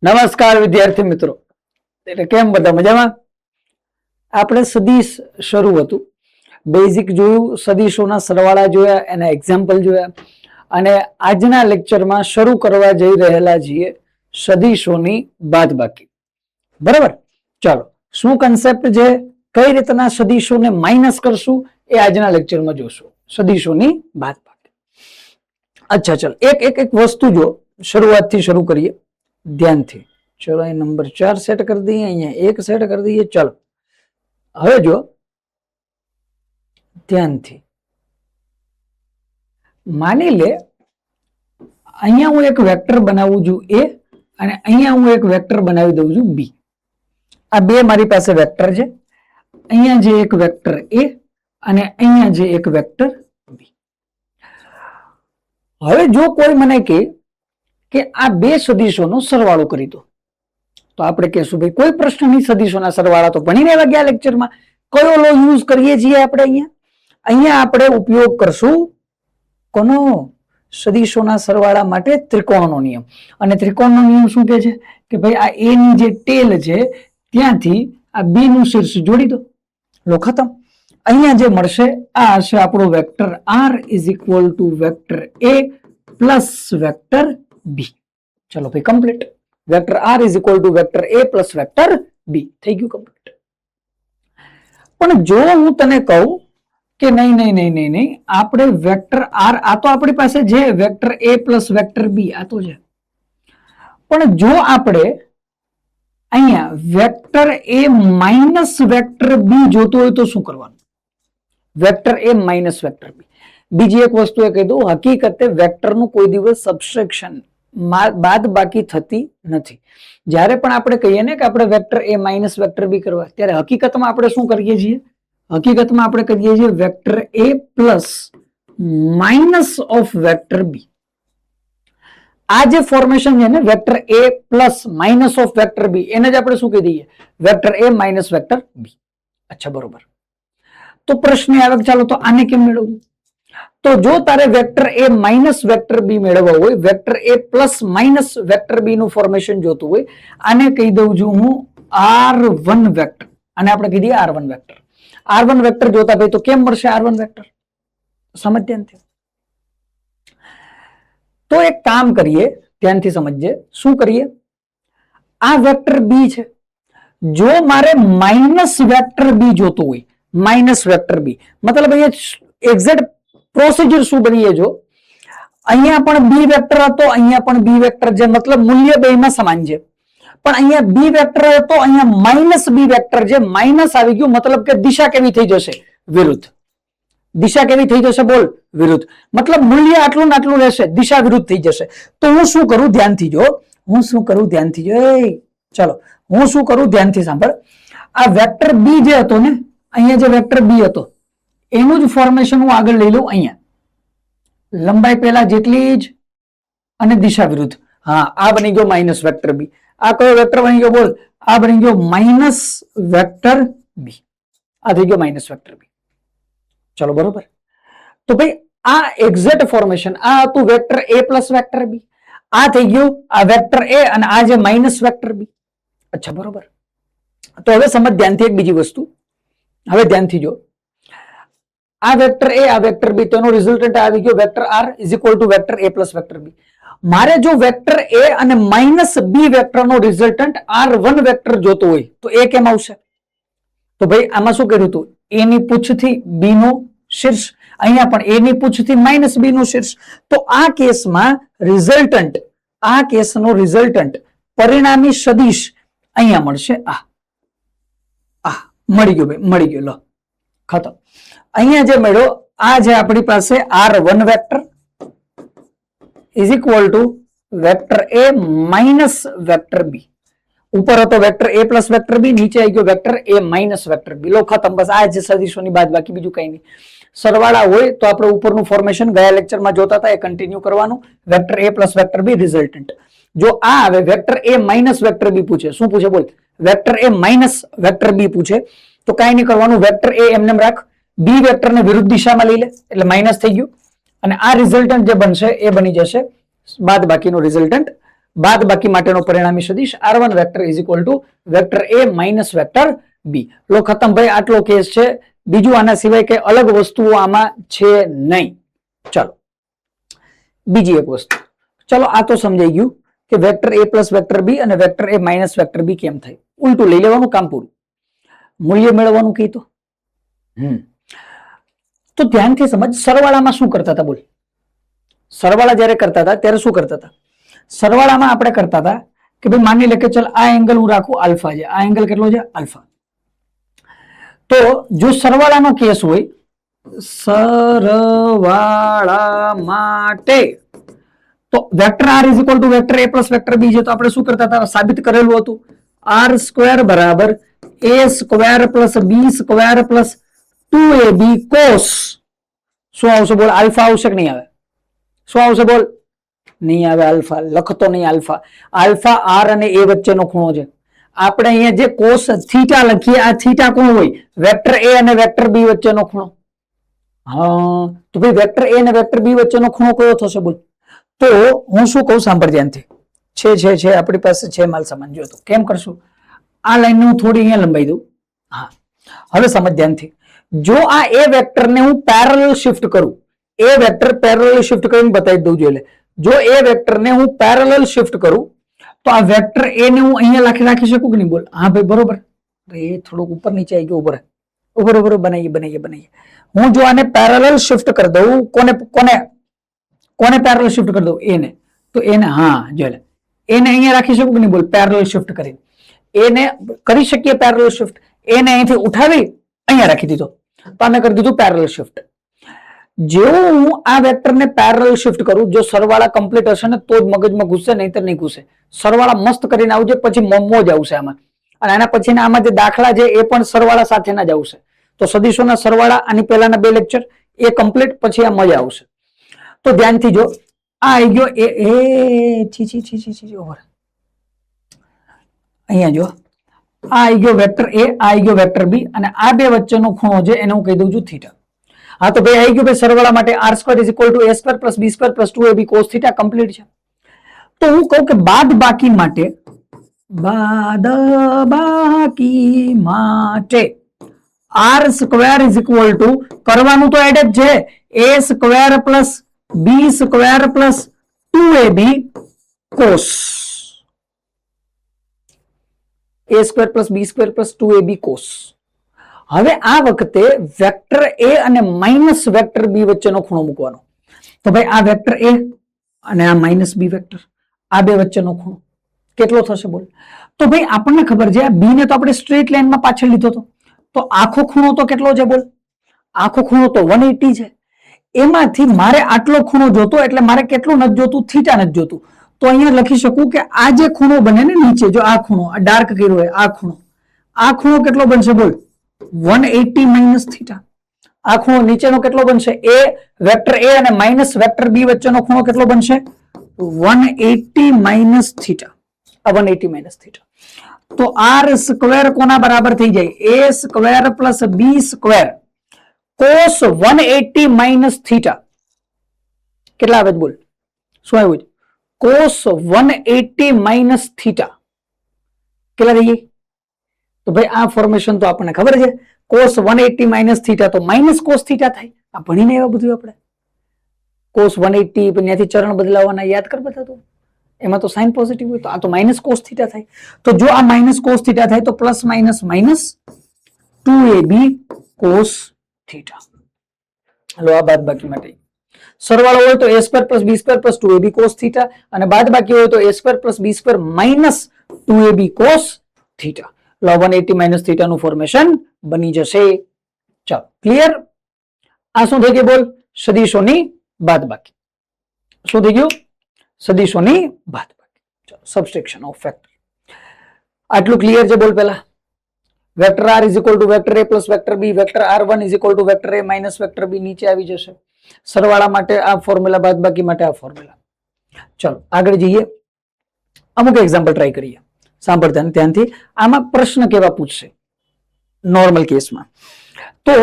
નમસ્કાર વિદ્યાર્થી મિત્રો, એટલે કેમ બધા મજામાં? આપણે સદીશ શરૂ હતું, બેઝિક જોયું, સદીશોના સરવાળા જોયા, એના એક્ઝામ્પલ જોયા, અને આજના લેક્ચરમાં શરૂ કરવા જઈ રહેલા છીએ સદીશોની બાદબાકી. બરાબર, ચાલો શું કન્સેપ્ટ છે, કઈ રીતના સદીશોને માઇનસ કરશું એ આજના લેક્ચરમાં જોશું. સદીશોની બાદબાકી. અચ્છા, ચાલો એક વસ્તુ જો શરૂઆતથી શરૂ કરીએ ધ્યાનથી. ચલો અહીં નંબર 4 સેટ કરી દઈએ, અહીંયા 1 સેટ કરી દઈએ. ચાલો હવે જો ધ્યાનથી માની લે અહીંયા હું એક વેક્ટર બનાવું છું a અને અહીંયા હું એક વેક્ટર બનાવી દઉં છું b. આ બે મારી પાસે વેક્ટર છે. અહીંયા જે એક વેક્ટર a અને અહીંયા જે એક વેક્ટર b. હવે જો કોઈ મને કહે કે આ બે સદીશોનો સરવાળો કરી દો, તો આપણે કહેશું ભાઈ કોઈ પ્રશ્ન નહીં, સદીશોના સરવાળા તો ભણીને આવ્યા ગયા લેક્ચરમાં. કયો લો યુઝ કરીએ છીએ આપણે? અહીંયા આપણે ઉપયોગ કરશું કોનો? સદીશોના સરવાળા માટે ત્રિકોણનો નિયમ. અને ત્રિકોણનો નિયમ શું કહે છે કે ભાઈ આ a ની જે ટેલ છે ત્યાંથી આ b નું શીર્ષ જોડી દો, લો ખતમ. અહીંયા જે મળશે આ હશે આપણો vector r is equal to vector a plus vector b. ચલો ભાઈ complete. Vector r is equal to vector a plus vector b થઈ ગયું કમ્પ્લીટ. પણ જો હું તને કહું કે નહીં આપણે વેક્ટર r, આ તો આપણી પાસે છે vector a plus vector b, આ તો છે. પણ જો આપણે અહીંયા vector a minus vector b જોતો હોય તો શું કરવાનું? Vector a minus vector b. બીજી એક વસ્તુ એ કહી દઉં, હકીકતે વેક્ટરનું કોઈ દિવસ સબસ્ટ્રેક્શન બાદ બાકી થતી નથી. જ્યારે પણ આપણે કહીએ ને કે આપણે vector a minus vector b કરવા, ત્યારે હકીકતમાં આપણે શું કરીએ છીએ? હકીકતમાં આપણે કરીએ છીએ vector a plus minus of vector b. આ જે ફોર્મેશન છે ને vector a plus minus of vector b, એને જ આપણે શું કહી દઈએ? Vector a minus vector b. અચ્છા, બરોબર. તો પ્રશ્ન આવે, ચાલો તો આને કેમ મેળવવું? તો જો તારે vector a minus vector b મેળવવા હોય, vector a plus minus vector b નું ફોર્મેશન જોતું હોય, આને કહી દઉં છું હું r1 વેક્ટર. આને આપણે કહી દઈએ r1 વેક્ટર. r1 વેક્ટર જોતા ભાઈ તો કેમ મળશે r1 વેક્ટર? સમજ ધ્યાનથી. તો એક કામ કરીએ, ધ્યાનથી સમજજે. શું કરીએ? આ વેક્ટર b છે. જો મારે માઇનસ વેક્ટર b જોતું હોય, માઇનસ વેક્ટર b મતલબ અહીંયા એક્ઝેક્ટ પ્રોસિજર શું બનીએ? જો અહીંયા પણ b વેક્ટર હતો, અહીંયા પણ b વેક્ટર છે, મતલબ મૂલ્ય બેયમાં સમાન છે. પણ અહીંયા b વેક્ટર હતો, અહીંયા માઇનસ b વેક્ટર છે. માઇનસ આવી ગયું મતલબ કે દિશા કેવી થઈ જશે? વિરુદ્ધ. દિશા કેવી થઈ જશે? બોલ, વિરુદ્ધ. મતલબ મૂલ્ય આટલું ને આટલું રહેશે, દિશા વિરુદ્ધ થઈ જશે. તો હું શું કરું? ધ્યાનથી જો. હું શું કરું? ધ્યાનથી જો. ચલો હું શું કરું? ધ્યાનથી સાંભળ. આ વેક્ટર b જે હતો ને, અહીંયા જે વેક્ટર b હતો એનું જ ફોર્મેશન હું આગળ લઈ લઉં. અહીંયા લંબાઈ પહેલા જેટલી જ અને દિશા વિરુદ્ધ. હા, આ બની ગયો માઇનસ વેક્ટર b. આ કયો વેક્ટર બની ગયો? બોલ, આ બની ગયો માઇનસ વેક્ટર b. આ થઈ ગયો માઇનસ વેક્ટર b. ચલો બરોબર. તો ભાઈ આ એક્ઝેક્ટ ફોર્મેશન, આ હતું vector a plus vector b. આ થઈ ગયું આ વેક્ટર a અને આ જે માઇનસ વેક્ટર b. અચ્છા, બરોબર. તો હવે સમજ ધ્યાનથી એક બીજી વસ્તુ. હવે ધ્યાનથી જો, આ વેક્ટર a, આ વેક્ટર b, તો એનો રિઝલ્ટન્ટ આવી ગયો vector r is equal to vector a plus vector b. મારે જો વેક્ટર a અને માઇનસ b વેક્ટરનો રિઝલ્ટન્ટ r1 વેક્ટર જોતો હોય તો એ કેમ આવશે? તો ભાઈ આમાં શું કર્યું હતું? a ની પૂછથી b નું શીર્ષ, અહીંયા પણ a ની પૂછથી માઇનસ b નું શીર્ષ. તો આ કેસમાં રિઝલ્ટન્ટ, આ કેસનો રિઝલ્ટન્ટ પરિણામી સદીશ અહીંયા મળશે. આ મળી ગયો ભાઈ, મળી ગયો. લો ખતમ. અહીંયા જે મળ્યો આ જે આપણી પાસે r1 vector is equal to vector a minus vector b. ઉપર હતો vector a plus vector b, નીચે આવી ગયો vector a minus vector b. લો ખતમ. બસ આ જે સદીશોની બાદ બાકી, બીજું કઈ નહીં. સરવાળા હોય તો આપણે ઉપરનું ફોર્મેશન ગયા લેક્ચરમાં જોતા હતા, એ કન્ટિન્યુ કરવાનું. Vector a plus vector b resultant. જો આ આવે vector a minus vector b પૂછે, શું પૂછે? બોલ, vector a minus vector b પૂછે તો કઈ નહીં કરવાનું, વેક્ટર a એમને રાખ, b વેક્ટરને વિરુદ્ધ દિશામાં લઈ લે એટલે માઇનસ થઈ ગયું. અને આ રિઝલ્ટન્ટ જે બનશે એ બની જશે બાદ બાકીનો રિઝલ્ટન્ટ બાદ બાકી માટેનો પરિણામી સદિશ r1 vector is equal to vector a minus vector b. લો ખતમ ભાઈ, આટલો કેસ છે. બીજું આના સિવાય કઈ અલગ વસ્તુઓ આમાં છે નહીં. ચાલો બીજી એક વસ્તુ. ચલો આ તો સમજાઈ ગયું કે vector a plus vector b અને vector a minus vector b કેમ થાય. ઉલટું લઈ લેવાનું, કામ પૂરું. મૂલ્ય મેળવવાનું કીધું. તો ધ્યાનથી સમજ, સરવાળામાં શું કરતા હતા બોલ. સરવાળા જયારે કરતા હતા ત્યારે શું કરતા હતા? સરવાળામાં આપણે કરતા હતા કે ભાઈ માની લે કે ચલ આ એંગલ હું રાખું આલ્ફા છે, આ એંગલ કેટલો છે આલ્ફા. તો જો સરવાળાનો કેસ હોય, સરવાળા માટે તો vector r is equal to vector a plus vector b છે. તો આપણે શું કરતા હતા? સાબિત કરેલું હતું r સ્ક્વેર બરાબર a square plus b square plus 2ab cos. શું આવશે બોલ? આલ્ફા આવશે કે નહીં આવે? શું આવશે બોલ? નહીં આવે આલ્ફા. લખતો નહીં આલ્ફા. આલ્ફા r અને a વચ્ચેનો ખૂણો છે. આપણે અહીંયા જે કોસ થીટા લખીએ, આ થીટા કોણ હોય? વેક્ટર a અને વેક્ટર b વચ્ચેનો ખૂણો. હા, તો ભાઈ વેક્ટર a અને વેક્ટર b વચ્ચેનો ખૂણો કયો થશે બોલ? તો હું શું કહું સાંભળ ધ્યાનથી. છે આપણી પાસે છે માલ સામાન. જો તો કેમ કરશું? આ લાઈન હું થોડી અહીંયા લંબાઈ દઉં. હા, હવે સમજ ધ્યાનથી. જો આ a વેક્ટર ને હું પેરેલલ શિફ્ટ કરું, a વેક્ટર પેરેલલ શિફ્ટ કરીને બતાવી દઉં જોઈએ. જો a વેક્ટર ને હું પેરેલલ શિફ્ટ કરું તો આ વેક્ટર a ને હું અહીંયા રાખી શકું કે નહીં બોલ? હા ભાઈ બરોબર. એ થોડુંક ઉપર નીચે આવી ગયું. ઉપર બનાવીએ. હું જો આને પેરેલલ શિફ્ટ કરી દઉં, કોને પેરેલલ શિફ્ટ કરી દઉં? a ને. તો એને, હા જો એને અહીંયા રાખી શકું કે નહીં બોલ? પેરેલલ શિફ્ટ કરીને એને કરી શકીએ પેરેલલ શિફ્ટ. એને અહીંથી ઉઠાવી અહીંયા રાખી દીધો, તો આને કરી દીધું પેરેલલ શિફ્ટ. જેવું હું આ વેક્ટરને પેરેલલ શિફ્ટ કરું, જો સરવાળા કમ્પ્લીટ હશે ને તો જ મગજમાં ઘૂસશે, નહીતર નહીં ઘૂસે. સરવાળા મસ્ત કરીને આવજે, પછી મોજ આવશે આમાં. અને આના પછી આમાં જે દાખલા છે એ પણ સરવાળા સાથેના જ આવશે. તો સદીશોના સરવાળા આની પહેલાના 2 લેક્ચર એ કમ્પ્લીટ, પછી આ મજા આવશે. તો ધ્યાનથી જો, આ આવી ગયો ઓવર. અહીંયા જો આ આવી ગયો વેક્ટર a, આ આવી ગયો વેક્ટર b, અને આ બે વચ્ચેનો ખૂણો છે એને હું કહી દઉં છું થીટા. હા તો ભાઈ આવી ગયું ભાઈ સરવાળા માટે r square is equal two a square plus b square plus 2ab cos theta complete છે. તો હું કહું કે બાદ બાકી માટે r square is equal two, કરવાનું તો એડ જ છે, a square plus b square plus 2ab cos. a square plus b square plus 2ab cos. હવે આ વખતે વેક્ટર a અને માઇનસ વેક્ટર b વચ્ચેનો ખૂણો મૂકવાનો. તો ભાઈ આ વેક્ટર a અને આ માઇનસ b વેક્ટર, આ બે વચ્ચેનો ખૂણો કેટલો થશે બોલ? તો ભાઈ આપણને ખબર છે આ b ને તો આપણે સ્ટ્રેટ લાઈનમાં પાછળ લીધો હતો, તો આખો ખૂણો તો કેટલો છે બોલ? આખો ખૂણો તો 180 છે. એમાંથી મારે આટલો ખૂણો જોતો, એટલે મારે કેટલું નથી જોતું? થીટા નથી જોતું. તો અહીંયા લખી શકું કે આ જે ખૂણો બને ને નીચે, જો આ ખૂણો, આ ડાર્ક કર્યો હોય આ ખૂણો કેટલો બનશે બોલ? 180 માઇનસ થીટા. આ ખૂણો નીચેનો કેટલો બનશે? a વેક્ટર a અને માઇનસ વેક્ટર b વચ્ચેનો ખૂણો કેટલો બનશે? 180 માઇનસ થીટા. આ 180 માઇનસ થીટા. તો r સ્ક્વેર કોના બરાબર થઈ જાય? a square plus b square cos 180 minus theta. કેટલા આવે બોલ? શું આવ્યું? Cos 180 minus theta. કેટલા થઈ જાય? તો ભાઈ આ ફોર્મેશન તો આપણને ખબર છે, કોસ 180 માઇનસ થીટા તો માઇનસ કોસ થીટા થાય. આ ભણીને એવા બધું આપણે કોસ 180 ત્યાંથી ચરણ બદલાવાના યાદ કર બધા. તો એમાં તો સાઇન પોઝિટિવ હોય, તો આ તો માઇનસ કોસ થીટા થાય. તો જો આ માઇનસ કોસ થીટા થાય તો plus minus minus 2ab cos theta. Hello, આ બાદ બાકી માટે સરવાળો હોય તો a square plus b square plus 2ab cos theta, અને બાદ બાકી હોય તો a square plus b square minus 2ab cos theta. 180 minus theta નું ફોર્મેશન બની જશે. ચાલો ક્લિયર? આ શું થઈ ગયું બોલ? સદીશોની બાદબાકી. શું થઈ ગયું? સદીશોની બાદબાકી. ચાલો, સબસ્ટ્રેક્શન ઓફ વેક્ટર. આટલું ક્લિયર છે બોલ? પહેલા vector r is equal to vector a plus vector b, vector r1 is equal to vector a minus vector b નીચે આવી જશે. સરવાળા માટે આ ફોર્મ્યુલા, બાદબાકી માટે આ ફોર્મ્યુલા. ચલો આગળ જઈએ, અમુક એક્ઝામ્પલ ટ્રાય કરીએ. સાંભળતા ધ્યાનથી. આમાં પ્રશ્ન કેવા પૂછશે નોર્મલ કેસમાં? તો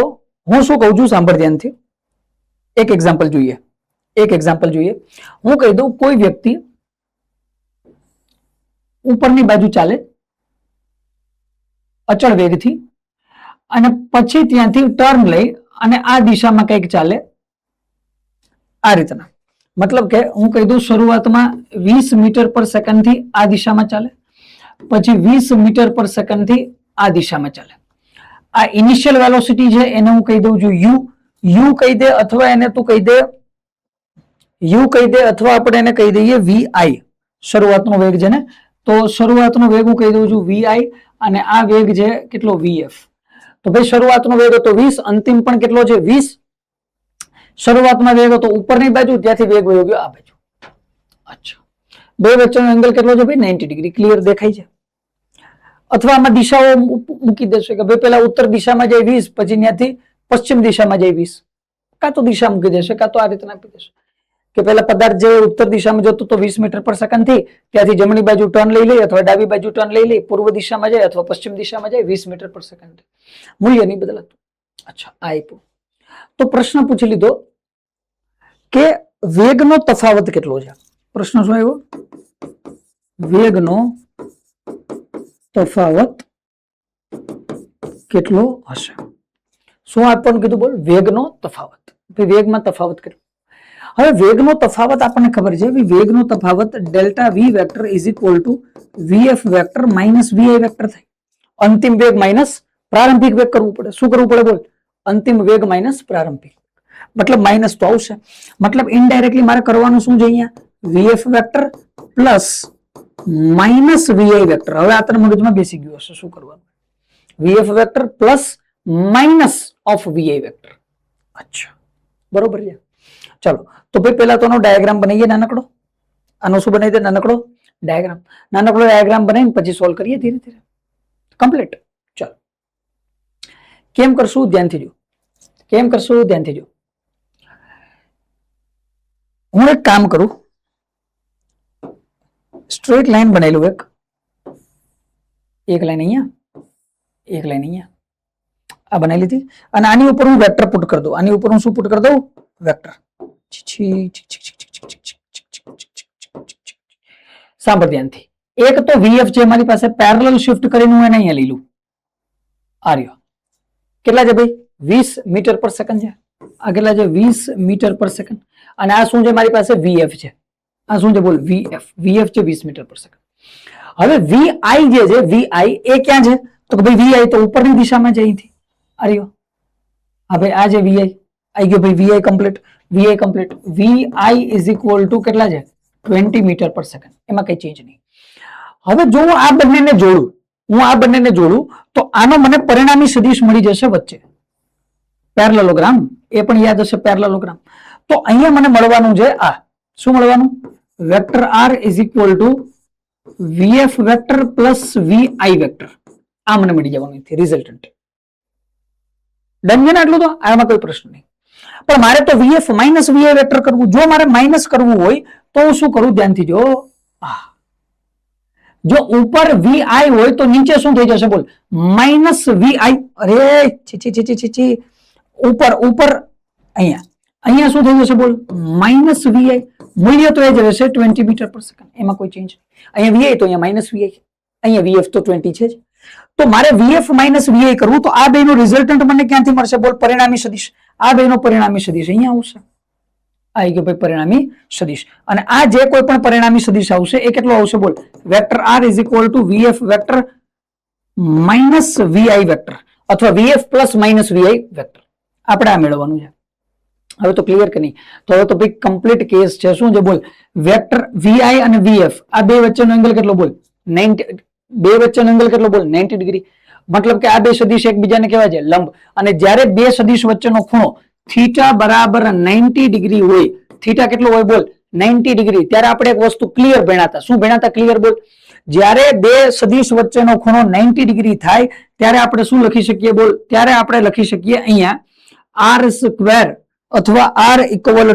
હું શું કહું છું સાંભળ ધ્યાનથી. એક એક્ઝામ્પલ જોઈએ. હું કહી દઉં કોઈ વ્યક્તિ ઉપરની બાજુ ચાલે અચળ વેગથી, અને પછી ત્યાંથી ટર્ન લઈ અને આ દિશામાં કંઈક ચાલે આ રીતના. મતલબ કે હું કહી દઉં શરૂઆતમાં 20 મીટર પર સેકન્ડ થી આ દિશામાં ચાલે, પછી 20 મીટર પર સેકન્ડ થી આ દિશામાં ચાલે. આ ઇનિશિયલ વેલોસિટી છે એને હું કહી દઉં છું યુ કહી દે, અથવા એને તું કહી દે યુ કહી દે, અથવા આપણે એને કહી દઈએ વીઆઈ, શરૂઆતનો વેગ છે ને, તો શરૂઆતનો વેગ હું કહી દઉં છું વીઆઈ, અને આ વેગ છે કેટલો વીએફ. તો ભાઈ શરૂઆતનો વેગ હતો 20, અંતિમ પણ કેટલો છે 20. શરૂઆતમાં વેગ હતો ઉપરની બાજુ, ત્યાંથી વેગ વયો ગયો આ બાજુ. અચ્છા, બે વચ્ચેનો એંગલ કેટલો છે ભાઈ 90 ડિગ્રી. ક્લિયર દેખાય છે? અથવા આમાં દિશાઓ મૂકી દેશો કે ભાઈ પેલા ઉત્તર દિશામાં જાય 20, પછી ત્યાંથી પશ્ચિમ દિશામાં જાય 20, કાં તો દિશા મૂકી દેશે, કાં તો આ રીતના આપી દેશે કે પેલા પદાર્થ જે ઉત્તર દિશામાં જતો તો 20 મીટર પર સેકન્ડ થી, ત્યાંથી જમણી બાજુ ટર્ન લઈ લે, અથવા ડાબી બાજુ ટર્ન લઈ લે, પૂર્વ દિશામાં જાય અથવા પશ્ચિમ દિશામાં જાય 20 મીટર પર સેકન્ડ. મૂલ્ય નહીં બદલાતું. અચ્છા, આ આપ્યું. તો પ્રશ્ન પૂછી લીધો કે વેગનો તફાવત કેટલો છે. પ્રશ્ન શું આવ્યો? વેગનો તફાવત કેટલો હશે? શું આપવાનું કીધું? બોલ, વેગનો તફાવત. વેગમાં તફાવત કેટલો? હવે વેગનો તફાવત આપણને ખબર છે, વેગનો તફાવત delta V vector is equal to VF vector minus VI vector થાય. અંતિમ વેગ માઇનસ પ્રારંભિક વેગ કરવું પડે. શું કરવું પડે? બોલ, અંતિમ વેગ માઇનસ પ્રારંભિક. મતલબ માઇનસ તો આવશે, મતલબ ઇનડાયરેક્ટલી મારે કરવાનું શું છે અહીંયા? VF vector plus minus VI vector. હવે આ તને મગજમાં બેસી ગયું હશે શું કરવાનું? VF vector plus minus of Vi vector. અચ્છા, બરોબર છે. ચલો, તો ભાઈ પેલા તો ડાયાગ્રામ બનાવીએ નાનકડો. આનો શું બનાવી દે? નાનકડો ડાયાગ્રામ. નાનકડો ડાયાગ્રામ બનાવીને પછી સોલ્વ કરીએ ધીરે ધીરે. કમ્પ્લીટ. ચલો, કેમ કરશું? ધ્યાનથી જો. કેમ કરશું? ધ્યાનથી જો. હું એક કામ કરું, સ્ટ્રેટ લાઈન બનાવેલું એક લાઈન અહીંયા, એક લાઈન અહીંયા, આ બનાવી લીધી, અને આની ઉપર હું વેક્ટર પુટ કરી દઉં. આની ઉપર હું શું પુટ કરી દઉં? વેક્ટર. સાંભળ ધ્યાનથી. એક તો વીએફ છે મારી પાસે, પેરેલલ શિફ્ટ કરીને હું એને અહીંયા લઈ લઉં. આ રહ્યો. કેટલા છે ભાઈ? 20 મીટર પર સેકન્ડ છે. આ કેટલા છે? 20 મીટર પર સેકન્ડ. અને આ શું છે મારી પાસે? વીએફ છે. આ શું છે? બોલ, વીએફ. વીએફ છે 20 મીટર પર સેકન્ડ. હવે વીઆઈ જે છે, વીઆઈ એ ક્યાં છે? તો કે ભાઈ વીઆઈ તો ઉપરની દિશામાં છે અહીંથી. આ રહ્યો. હા ભાઈ, આ જે વીઆઈ આવી ગયો ભાઈ, Vi complete. Vi complete. Vi is equal to કેટલા છે? 20 મીટર પર સેકન્ડ. એમાં કઈ ચેન્જ નહીં. હવે જો હું આ બંનેને જોડું, તો આનો મને પરિણામી સદિશ મળી જશે વચ્ચે. પેરેલલોગ્રામ, એ પણ યાદ હશે પેરેલલોગ્રામ. તો અહીંયા મને મળવાનું છે આ. શું મળવાનું? Vector R is equal to VF vector plus VI vector. આ મને મળી જવાનું રિઝલ્ટન્ટ. ડન છે ને આટલું? તો આમાં કોઈ પ્રશ્ન નહીં. પણ મારે તો વીએફ માઇનસ વીઆઈ વેક્ટર કરવું. જો મારે માઇનસ કરવું હોય તો હું શું કરું? ધ્યાનથી જો. જો ઉપર વીઆઈ હોય તો નીચે શું થઈ જશે? બોલ, માઇનસ વીઆઈ. અરે ઉપર અહીંયા શું થઈ જશે? બોલ, માઇનસ વીઆઈ. મૂલ્ય તો એ જ રહેશે 20 મીટર પર સેકન્ડ. એમાં કોઈ ચેન્જ નહીં. અહીંયા વીઆઈ તો અહીંયા માઇનસ વીઆઈ, અહીંયા વીએફ તો 20 છે જ. તો મારે વીએફ માઇનસ વીઆઈ કરવું, તો આ બેનો રિઝલ્ટન્ટ મને ક્યાંથી મળશે? બોલ, પરિણામી સદિશ. આ બેનો પરિણામી સદિશ અહીંયા આવશે. આવી ગયો ભાઈ પરિણામી સદિશ. અને આ જે કોઈ પણ પરિણામી સદિશ આવશે એ કેટલો આવશે? બોલ, vector R is equal to VF vector minus VI vector, અથવા VF plus minus VI vector. આપણે આ મેળવવાનું છે. હવે તો ક્લિયર કે નહીં? તો હવે તો ભાઈ કમ્પ્લીટ કેસ છે. શું છે? બોલ, વેક્ટર વીઆઈ અને વીએફ, આ બે વચ્ચેનો એંગલ કેટલો? બોલ, 90. બે વચ્ચેનો એંગલ કેટલો? બોલ, 90 ડિગ્રી. મતલબ કે આ બે સદિશ એકબીજાને કહેવાય છે લંબ. અને જ્યારે બે સદિશ વચ્ચેનો ખૂણો થીટા બરાબર 90 ડિગ્રી હોય, થીટા કેટલો હોય? બોલ, 90 ડિગ્રી. ત્યારે આપણે એક વસ્તુ ક્લિયર ભણાતા. શું ભણાતા? ક્લિયર. બોલ, જ્યારે બે સદિશ વચ્ચેનો ખૂણો 90 ડિગ્રી થાય ત્યારે આપણે શું લખી શકીએ? બોલ, ત્યારે આપણે લખી શકીએ અહીંયા આર સ્ક્વેર, અથવા R equal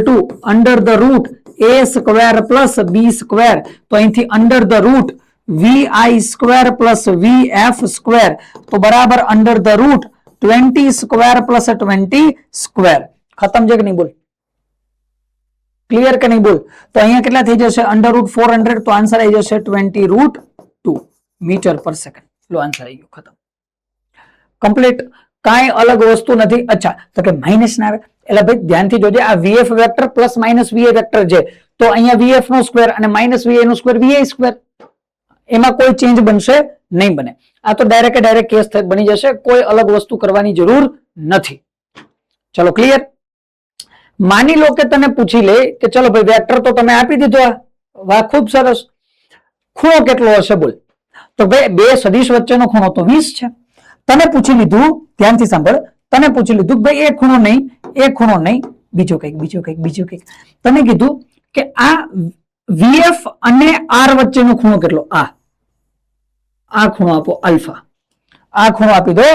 to under the root a square plus B square. તો અહીંથી under the root V square plus VF square, તો બરાબર under the root 20 square plus 20 square. ખતમ છે કે નહીં? બોલ, ક્લિયર કે નહીં બોલ? તો અહીંયા કેટલા થઈ જશે? √400, તો આન્સર આવી જશે 20√2 મીટર પર સેકન્ડ. લો આન્સર આવી ગયો, ખતમ, કમ્પ્લીટ. કાંઈ અલગ વસ્તુ નથી. અચ્છા, તો કે માઇનસ ના આવે એટલે ભાઈ ધ્યાનથી જોજે, આ વીએફ વેક્ટર પ્લસ માઇનસ વીએ વેક્ટર છે, તો અહીંયા વીએફ નો સ્ક્વેર અને માઇનસ વીએ નો સ્ક્વેર વીએ સ્ક્વેર, એમાં કોઈ ચેન્જ બનશે નહીં બને. આ તો ડાયરેક્ટ કેસ બની જશે, કોઈ અલગ વસ્તુ કરવાની જરૂર નથી. ચલો ક્લિયર. માની લો કે તને પૂછી લે કે ચલો ભાઈ વેક્ટર તો તમે આપી દીધો, વાહ ખૂબ સરસ, ખૂણો કેટલો હશે બોલ? તો ભાઈ બે સદિશ વચ્ચેનો ખૂણો તો 20 છે. તને પૂછી લીધું, ધ્યાનથી સાંભળ, તને પૂછી લીધું ભાઈ એક ખૂણો નહીં, બીજો કંઈક. તને કીધું કે આ વીએફ અને આર વચ્ચેનો ખૂણો કેટલો? આ ખૂણો આપો આલ્ફા, આ ખૂણો આપી દો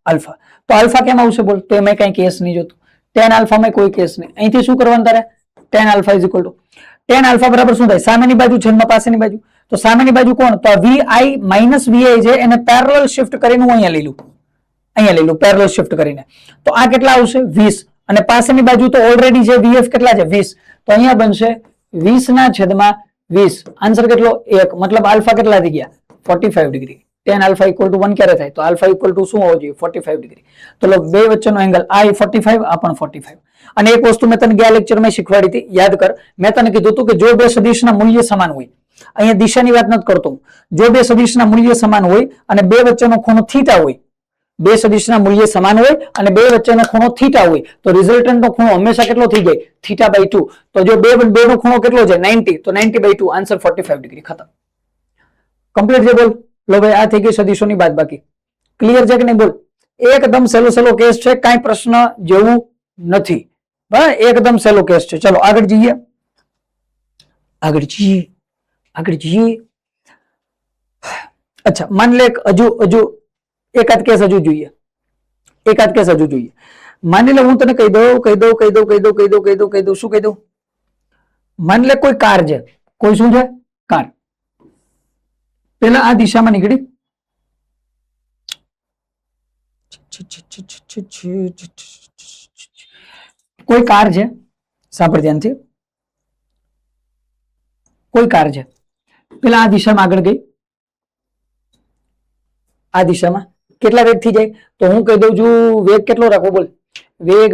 આલ્ફા. તો આલ્ફા કેમ આવશે બોલ? તો એમાં કઈ કેસ નહીં જોતું, tan આલ્ફામાં કોઈ કેસ નહીં. અહીંથી શું કરવાનું તારે? tan alpha is equal to tan alpha બરાબર શું થાય? સામેની બાજુ છેદમાં પાસેની બાજુ. તો સામેની બાજુ કોણ? તો vi માઇનસ vi છે, એને પેરેલલ શિફ્ટ કરીને હું અહીંયા લઈ લઉં પેરેલલ શિફ્ટ કરીને. તો આ કેટલા આવશે? 20, અને પાસેની બાજુ તો ઓલરેડી છે vf કેટલા છે? 20. તો અહીંયા બનશે 20/20. આન્સર કેટલો? 1. મતલબ આલ્ફા કેટલા થઈ ગયા? 45 degree. tan alpha equal to 1 ક્યારે થાય? તો આલ્ફા ઇક્વલ ટુ શું હોવો જોઈએ? 45 ડિગ્રી. તો લો બે વચ્ચેનો એંગલ આ 45, આ પણ 45. અને એક વસ્તુ મેં તને ગયા લેક્ચરમાં શીખવાડી હતી, યાદ કર. મેં તને કીધું હતું કે જો બે સદિશના મૂલ્ય સમાન હોય, અહીંયા દિશાની વાત નથી કરતો, જો બે સદિશના મૂલ્ય સમાન હોય અને બે વચ્ચેનો ખૂણો થીટા હોય, બે સદિશના મૂલ્ય સમાન હોય અને બે વચ્ચેનો ખૂણો થીટા હોય, તો રિઝલ્ટન્ટનો ખૂણો હંમેશા કેટલો થઈ જાય? θ/2. તો જો બે નો ખૂણો કેટલો છે? 90. તો 90/2, આન્સર 45 ડિગ્રી. ખતમ, કમ્પ્લીટ છે બોલ? લો ભાઈ આ થઈ ગઈ સદિશોની બાદબાકી. ક્લિયર છે કે નહીં બોલ? એકદમ સહેલો કેસ છે, કાંઈ પ્રશ્ન જેવું નથી, બરાબર? એકદમ સહેલો કેસ છે. ચલો આગળ જઈએ. અચ્છા, માન લે હજુ એકાદ કેસ હજુ જોઈએ. માની લે હું તને કહી દઉં શું કહી દઉં? માન લે કોઈ કાર છે, કોઈ શું છે? કાર. પેલા આ દિશામાં નીકળી, કોઈ કાર છે, સાંભળ ધ્યાનથી, કોઈ કાર છે, પેલા આ દિશામાં આગળ ગઈ, આ દિશામાં કેટલા વેગ થી જાય? તો હું કહી દઉં છું વેગ કેટલો રાખો બોલ? વેગ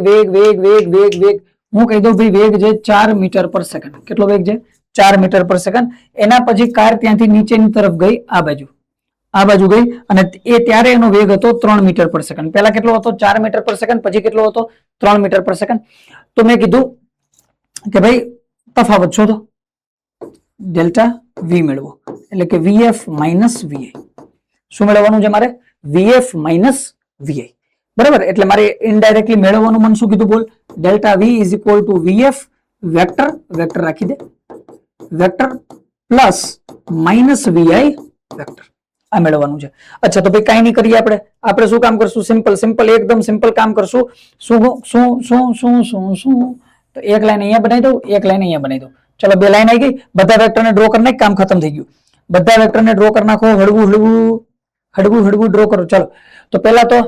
હું કહી દઉં ભાઈ વેગ છે 4 મીટર પર સેકન્ડ. કેટલો વેગ છે? 4 મીટર પર સેકન્ડ. એના પછી કાર ત્યાંથી નીચેની તરફ ગઈ, આ બાજુ ગઈ, અને એ ત્યારે એનો વેગ હતો 3 મીટર પર સેકન્ડ. પહેલા કેટલો હતો? 4 મીટર પર સેકન્ડ. પછી કેટલો હતો? 3 મીટર પર સેકન્ડ. તો મેં કીધું કે ભાઈ તફાવત શોધો, ડેલ્ટા વી મેળવો, એટલે કે વીએફ માઇનસ વીઆઈ. શું મેળવવાનું છે મારે? વીએફ માઇનસ વીઆઈ, બરાબર? એટલે મારે ઇનડાયરેક્ટલી મેળવવાનું મને શું કીધું બોલ? Delta V is equal to VF vector રાખી દે, vector plus minus VI vector. આ મેળવવાનું છે. અચ્છા, તો ભાઈ કઈ નહીં કરીએ, આપણે શું કામ કરશું? સિમ્પલ એકદમ સિમ્પલ કામ કરશું. શું તો એક લાઈન અહીંયા બનાવી દઉં, એક લાઈન અહીંયા બનાવી દઉં. ચલો બે લાઈન આવી ગઈ, બધા વેક્ટરને ડ્રો કરી નાખ, કામ ખતમ થઈ ગયું. બધા વેક્ટરને ડ્રો કરી નાખો, હળવું ડ્રો કરો. ચલો, તો પેલા તો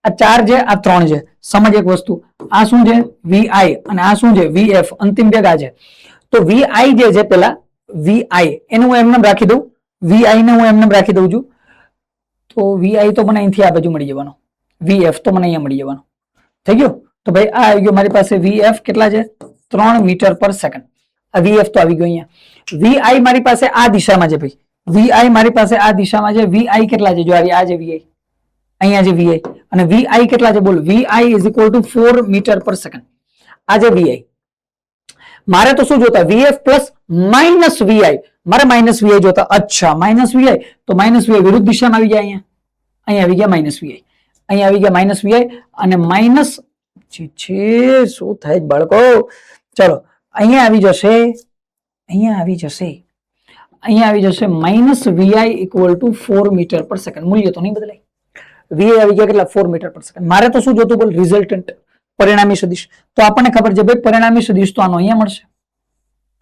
આ 4 છે, આ 3 છે. સમજ એક વસ્તુ, આ શું છે? વીઆઈ, અને આ શું છે? વીએફ. અંતિમ ભેગા છે. તો વીઆઈ જે છે, પેલા વીઆઈ એને હું એમને રાખી દઉં, વીઆઈ ને હું એમને રાખી દઉં છું. તો વીઆઈ તો મને અહીંથી આ બાજુ મળી જવાનો, વીએફ તો મને અહીંયા મળી જવાનો. થઈ ગયું? તો ભાઈ આ આવી ગયો મારી પાસે. વીએફ કેટલા છે? 3 મીટર પર સેકન્ડ. આ વીએફ તો આવી ગયો અહીંયા. વીઆઈ મારી પાસે આ દિશામાં છે ભાઈ, વીઆઈ મારી પાસે આ દિશામાં છે. વીઆઈ કેટલા છે? જો આ છે વીઆઈ, અહીંયા છે વીઆઈ, અને વીઆઈ કેટલા છે બોલ? VI is equal to 4 meter per second. આ છે વીઆઈ. મારે તો શું જોતા? VF plus minus VI. મારે માઇનસ વીઆઈ જોતા. અચ્છા, માઇનસ વીઆઈ, તો માઇનસ વીઆઈ વિરુદ્ધ દિશામાં આવી ગયા. અહીંયા આવી ગયા માઇનસ વીઆઈ, અહીંયા આવી ગયા માઇનસ વીઆઈ, અને માઇનસ શું થાય બાળકો? ચલો અહીંયા આવી જશે minus VI equal to 4 meter per second. મૂલ્ય તો નહીં બદલાય. વીઆઈ આવી ગયા કેટલા? 4 મીટર પર સેકન્ડ. મારે તો શું જોતું બોલ? રિઝલ્ટન્ટ, પરિણામી સદિશ. તો આપણને ખબર છે ભાઈ પરિણામી સદિશ તો આનો અહીંયા મળશે,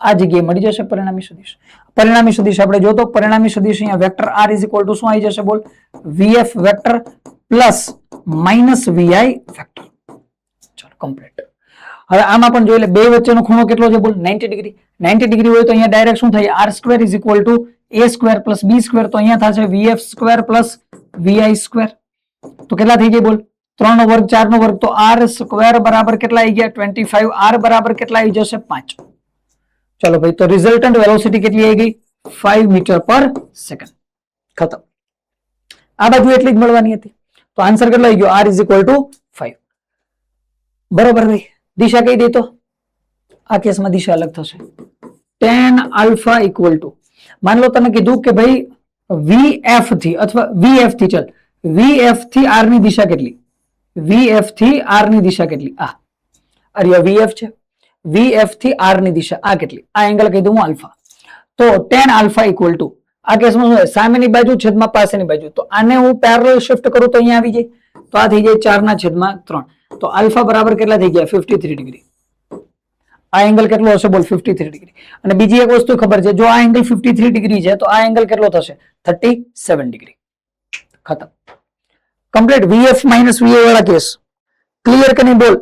આ જગ્યાએ મળી જશે પરિણામી સદિશ. પરિણામી સદિશ આપણે જોતો, પરિણામી સદિશ અહીંયા vector R is equal to શું આવી જશે બોલ? VF vector plus minus VI vector. ચલો કમ્પ્લીટ. હવે આમાં પણ જોઈ લે બે વચ્ચેનો ખૂણો કેટલો છે બોલ 90 ડિગ્રી 90 ડિગ્રી હોય તો અહીંયા ડાયરેક્ટ શું થાય r square is equal two a square plus b square તો અહીંયા થશે vf square plus vi square તો કેટલા થઈ જાય બોલ 3 નો વર્ગ 4 નો વર્ગ તો r સ્ક્વેર બરાબર કેટલા આવી ગયા 25 r બરાબર કેટલા આવી જશે 5 ચલો ભાઈ તો રિઝલ્ટન્ટ વેલોસિટી કેટલી આવી ગઈ 5 મીટર પર સેકન્ડ ખતમ આ બાજુ એટલી જ મળવાની હતી તો આન્સર કેટલો આવી ગયો r ઇઝ ઇક્વલ ટુ 5 બરોબર ભાઈ દિશા કઈ દે તો આ કેસમાં દિશા અલગ થશે tan આલ્ફા ઇક્વલ ટુ માન લો તને કીધું કે ભાઈ vf થી અથવા vf થી ચલ vf થી r ની દિશા કેટલી vf થી r ની દિશા કેટલી આ અરે vf છે vf થી r ની દિશા આ કેટલી આ એંગલ કહી દઉં હું આલ્ફા તો tan આલ્ફા ઇક્વલ ટુ આ કેસમાં શું સામેની બાજુ છેદમાં પાસેની બાજુ તો આને હું પેરેલલ શિફ્ટ કરું તો અહીંયા આવી જાય તો આ થઈ જાય 4 ના છેદમાં 3 તો આલ્ફા બરાબર કેટલા થઈ ગયા 53 ડિગ્રી આ એંગલ કેટલો હશે બોલ 53 ડિગ્રી અને બીજી એક વસ્તુ ખબર છે જો આ એંગલ 53 ડિગ્રી છે તો આ એંગલ કેટલો થશે 37 ડિગ્રી ખતમ કમ્પ્લીટ vf માઇનસ va વાળા કેસ ક્લિયર કે નહીં બોલ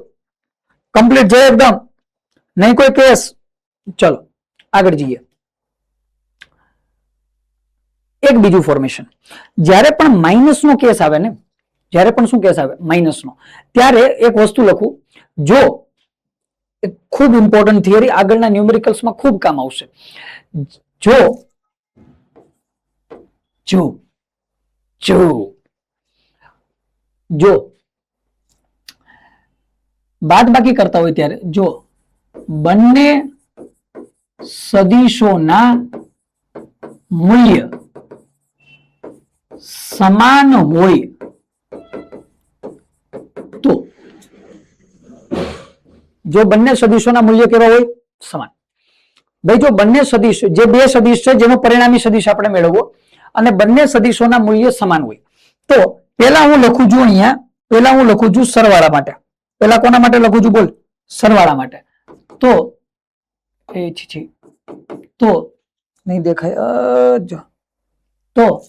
કમ્પ્લીટ છે એકદમ નહીં કોઈ કેસ ચલો આગળ જઈએ એક બીજું ફોર્મેશન જ્યારે પણ માઇનસ નો કેસ આવે ને જ્યારે પણ શું કેસ આવે માઇનસ નો ત્યારે એક વસ્તુ લખું જો ખૂબ ઇમ્પોર્ટન્ટ થિયરી આગળના ન્યુમેરિકલ્સમાં ખૂબ કામ આવશે જો જો જો જો બાદબાકી કરતા હોય ત્યારે જો બંને સદિશોના મૂલ્ય સમાન હોય તો જો બંને સદિશોના મૂલ્ય કેવા હોય સમાન ભાઈ જો બંને સદિશ જે બે સદિશ છે જેનો પરિણામી સદિશ આપણે મેળવવો અને બંને સદિશોના મૂલ્ય સમાન હોય તો પેલા હું લખું છું અહીંયા પેલા હું લખું છું સરવાળા માટે પેલા કોના માટે લખું છું બોલ સરવાળા માટે તો એ છી તો નહીં દેખાય જો તો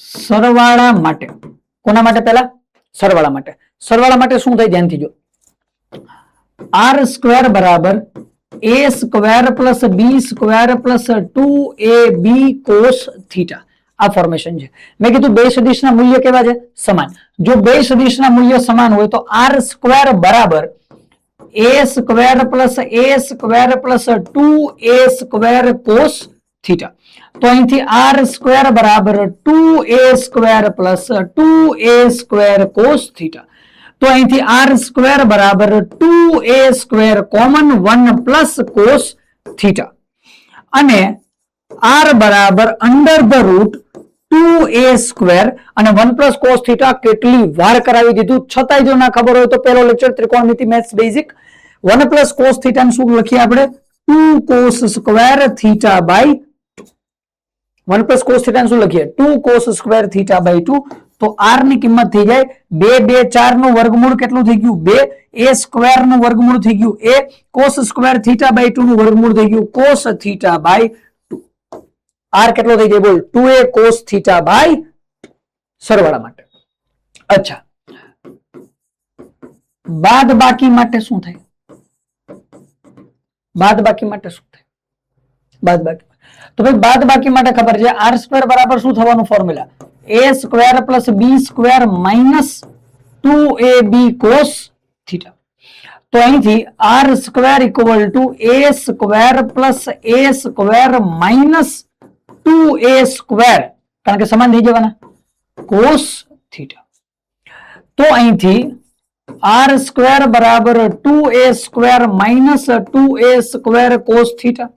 સરવાળા માટે કોના માટે પેલા સરવાળા માટે શું થાય ધ્યાનથી જો r સ્ક્વેર બરાબર a square plus b square plus 2ab cos theta આ ફોર્મેશન છે મેં કીધું બે સદિશના મૂલ્ય કેવા છે સમાન જો બે સદિશના મૂલ્ય સમાન હોય તો r સ્ક્વેર બરાબર a square plus 2a square cos theta તો અહીંથી r સ્ક્વેર બરાબર 2a square plus 2a square cos theta તો અહીંથી r સ્ક્વેર બરાબર 2a square common 1 plus cos theta અને r બરાબર under the root 2a square અને 1 પ્લસ cos થીટા કેટલી વાર કરાવી દીધું છતાંય જો ના ખબર હોય તો પહેલો લેક્ચર ત્રિકોણમિતિ maths basic 1 plus cos theta શું લખીએ આપણે 2 cos square theta by 1 plus cos theta શું લખીએ 2 cos સ્ક્વેર થીટા બાય 2 તો r ની કિંમત થઈ જાય 2 2 4 નું વર્ગમૂળ કેટલું થઈ ગયું 2 a સ્ક્વેર નું વર્ગમૂળ થઈ ગયું a cos square theta by 2 નું વર્ગમૂળ થઈ ગયું cos થીટા બાય 2 r કેટલો થઈ જાય બોલ 2a cos થીટા બાય સરવાળા માટે અચ્છા બાદબાકી માટે શું થાય બાદબાકી માટે શું થાય બાદબાકી તો ભાઈ બાદબાકી માટે ખબર છે r સ્ક્વેર બરાબર શું થવાનું formula a square plus b square minus 2ab cos theta તો અહીંથી r square equal to a square plus a square minus 2a square કારણ કે સમાન થઈ જવાના cos થીટા તો અહીંથી r સ્ક્વેર બરાબર 2a square minus 2a square cos theta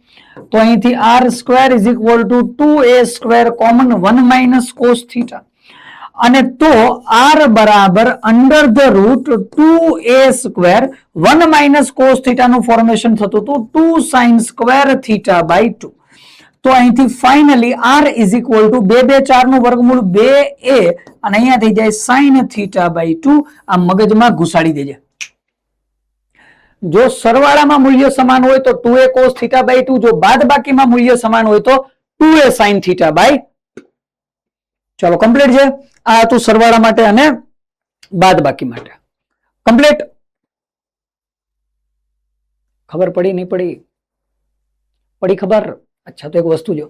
તો અહીંથી r square is equal to 2a square common 1 minus cos theta અને તો r બરાબર under the root 2a square 1 minus cos theta નું formation થતું હતું 2 sin સ્ક્વેર થીટા બાય 2 તો અહીંથી finally r is equal two 2 2 4 નું વર્ગમૂળ 2a અને અહીંયા થઈ જાય sin થીટા બાય 2 આ મગજમાં ઘુસાડી દેજે જો સરવાળામાં મૂલ્ય સમાન હોય તો 2a cos થીટા બાય 2 જો બાદબાકીમાં મૂલ્ય સમાન હોય તો 2a sin થીટા બાય 2 ચલો કમ્પ્લીટ છે આ હતું સરવાળા માટે અને બાદબાકી માટે કમ્પ્લીટ? ખબર પડી નહીં પડી? પડી ખબર? અચ્છા, તો એક વસ્તુ જો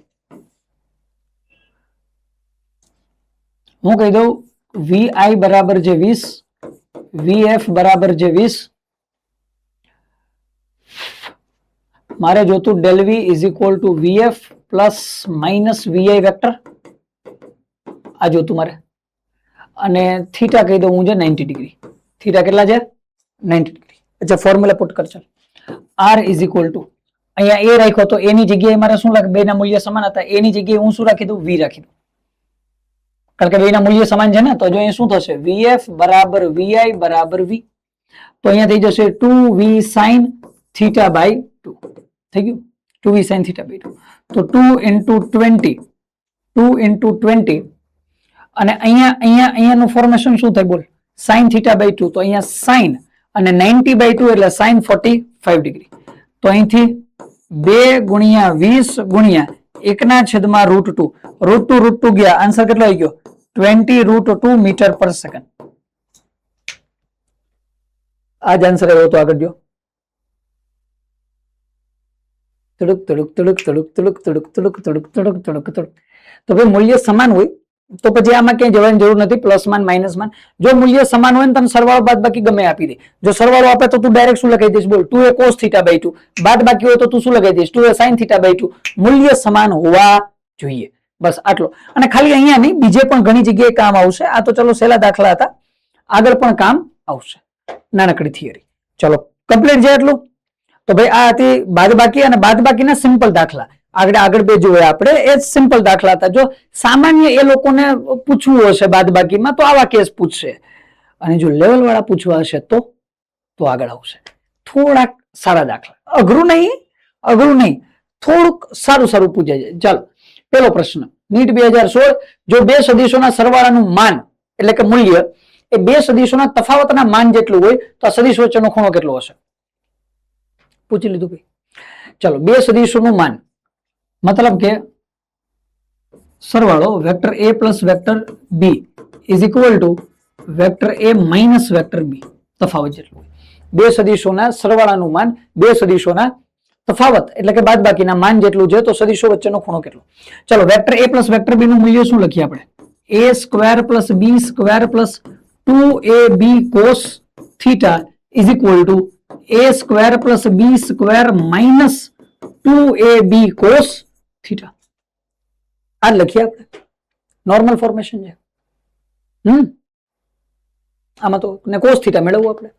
હું કહી દઉં, વીઆઈ બરાબર છે 20, વીએફ બરાબર છે 20, મારે જોતું del V is equal to VF plus minus VI vector, આ જોતું મારે. અને થીટા કહી દઉં હું છે 90 ડિગ્રી. થીટા કેટલા છે? 90 ડિગ્રી. અચ્છા, ફોર્મ્યુલા પુટ કર ચાલ. આર ઇઝ ઇક્વલ ટુ, અહીંયા એ રાખ્યો તો એની જગ્યાએ મારે શું લાગે? બે ના મૂલ્ય સમાન હતા, એની જગ્યાએ હું શું રાખી દઉં? વી રાખી દઉં, કારણ કે બે ના મૂલ્ય સમાન છે ને. તો જો અહીંયા શું થશે? વીએફ બરાબર વીઆઈ બરાબર વી. તો અહીંયા થઈ જશે 2v sin થીટા બાય 2. થઈ ગયું? 2v sin theta by 2. તો 2 into 20, 2 into 20, અને અહીંયાનું ફોર્મેશન શું થાય બોલ? sin theta by 2. તો અહીંયા sin અને 90 બાય 2 એટલે sin 45 ડિગ્રી. તો અહીંથી 2 ગુણ્યા 20 ગુણ્યા 1/√2. √2 ગયા, આન્સર કેટલો આવી ગયો? 20√2 મીટર પર સેકન્ડ. આ જ આન્સર આવ્યો તો આગળ જો. તડુક તડુક તડુક તડુક તડુક તડુક તડુક તડુક તડુક તડુક તડુક. તો ભાઈ મૂલ્ય સમાન હોય તો પછી આમાં ક્યાંય જવાની જરૂર નથી, પ્લસ માન માઇનસ માન. જો મૂલ્ય સમાન હોય ને તને સરવાળો બાદ બાકી ગમે આપી દે. જો સરવાળો આપે તો તું ડાયરેક્ટ શું લખાઈ દઈશ બોલ? 2 એ cos થીટા બાય 2. બાદ બાકી હોય તો તું શું લખાઈ દઈશ? 2 એ sin થીટા બાય 2. મૂલ્ય સમાન હોવા જોઈએ, બસ આટલો. અને ખાલી અહીંયા નહીં, બીજે પણ ઘણી જગ્યાએ કામ આવશે. આ તો ચલો સહેલા દાખલા હતા, આગળ પણ કામ આવશે, નાનકડી થિયરી. ચલો કમ્પ્લીટ છે એટલું? તો ભાઈ આ હતી બાદબાકી અને બાદબાકીના સિમ્પલ દાખલા. આગળ બે જોયા આપણે, એ સિમ્પલ દાખલા હતા. જો સામાન્ય એ લોકોને પૂછવું હશે બાદબાકીમાં તો આવા કેસ પૂછશે, અને જો લેવલ વાળા પૂછવા હશે તો આગળ આવશે. થોડાક સારા દાખલા, અઘરું નહીં, થોડુંક સારું પૂછાય છે. ચાલો, પેલો પ્રશ્ન, નીટ 2016. જો બે સદિશોના સરવાળાનું માન એટલે કે મૂલ્ય એ બે સદિશોના તફાવતના માન જેટલું હોય તો આ સદિશ વચ્ચેનો ખૂણો કેટલો હશે? પૂછી લીધું ભાઈ. ચાલો, બે સદિશોનું માન મતલબ કે સરવાળો vector a plus vector b is equal to vector a minus vector b તફાવત જેટલું. બે સદિશોના સરવાળાનું માન બે સદિશોના તફાવત એટલે કે બાદબાકીના માન જેટલું છે તો સદિશો વચ્ચેનો ખૂણો કેટલો? ચલો, vector a plus vector b નું મૂલ્ય શું લખીએ આપણે? a square plus b square plus 2ab cos theta is equal two a square plus b square minus 2ab cos theta. આ લખીએ આપણે, નોર્મલ ફોર્મેશન છે. આમાં તો ને cos થીટા મેળવવું આપણે.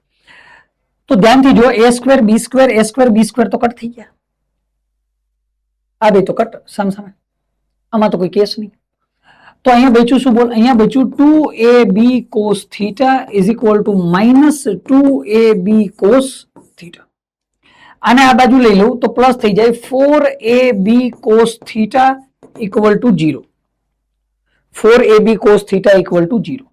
તો ધ્યાનથી જો, a સ્ક્વેર b સ્ક્વેર તો કટ થઈ ગયા. આ બે તો કટ સામસામે, આમાં તો કોઈ કેસ નહીં. તો અહીંયા બચ્યું શું બોલ? અહીંયા બચ્યું 2ab cos theta is equal two minus 2ab cos theta. આને આ બાજુ લઈ લઉં તો પ્લસ થઈ જાય 4ab cos theta equal to 0. 4ab cos theta equal to 0.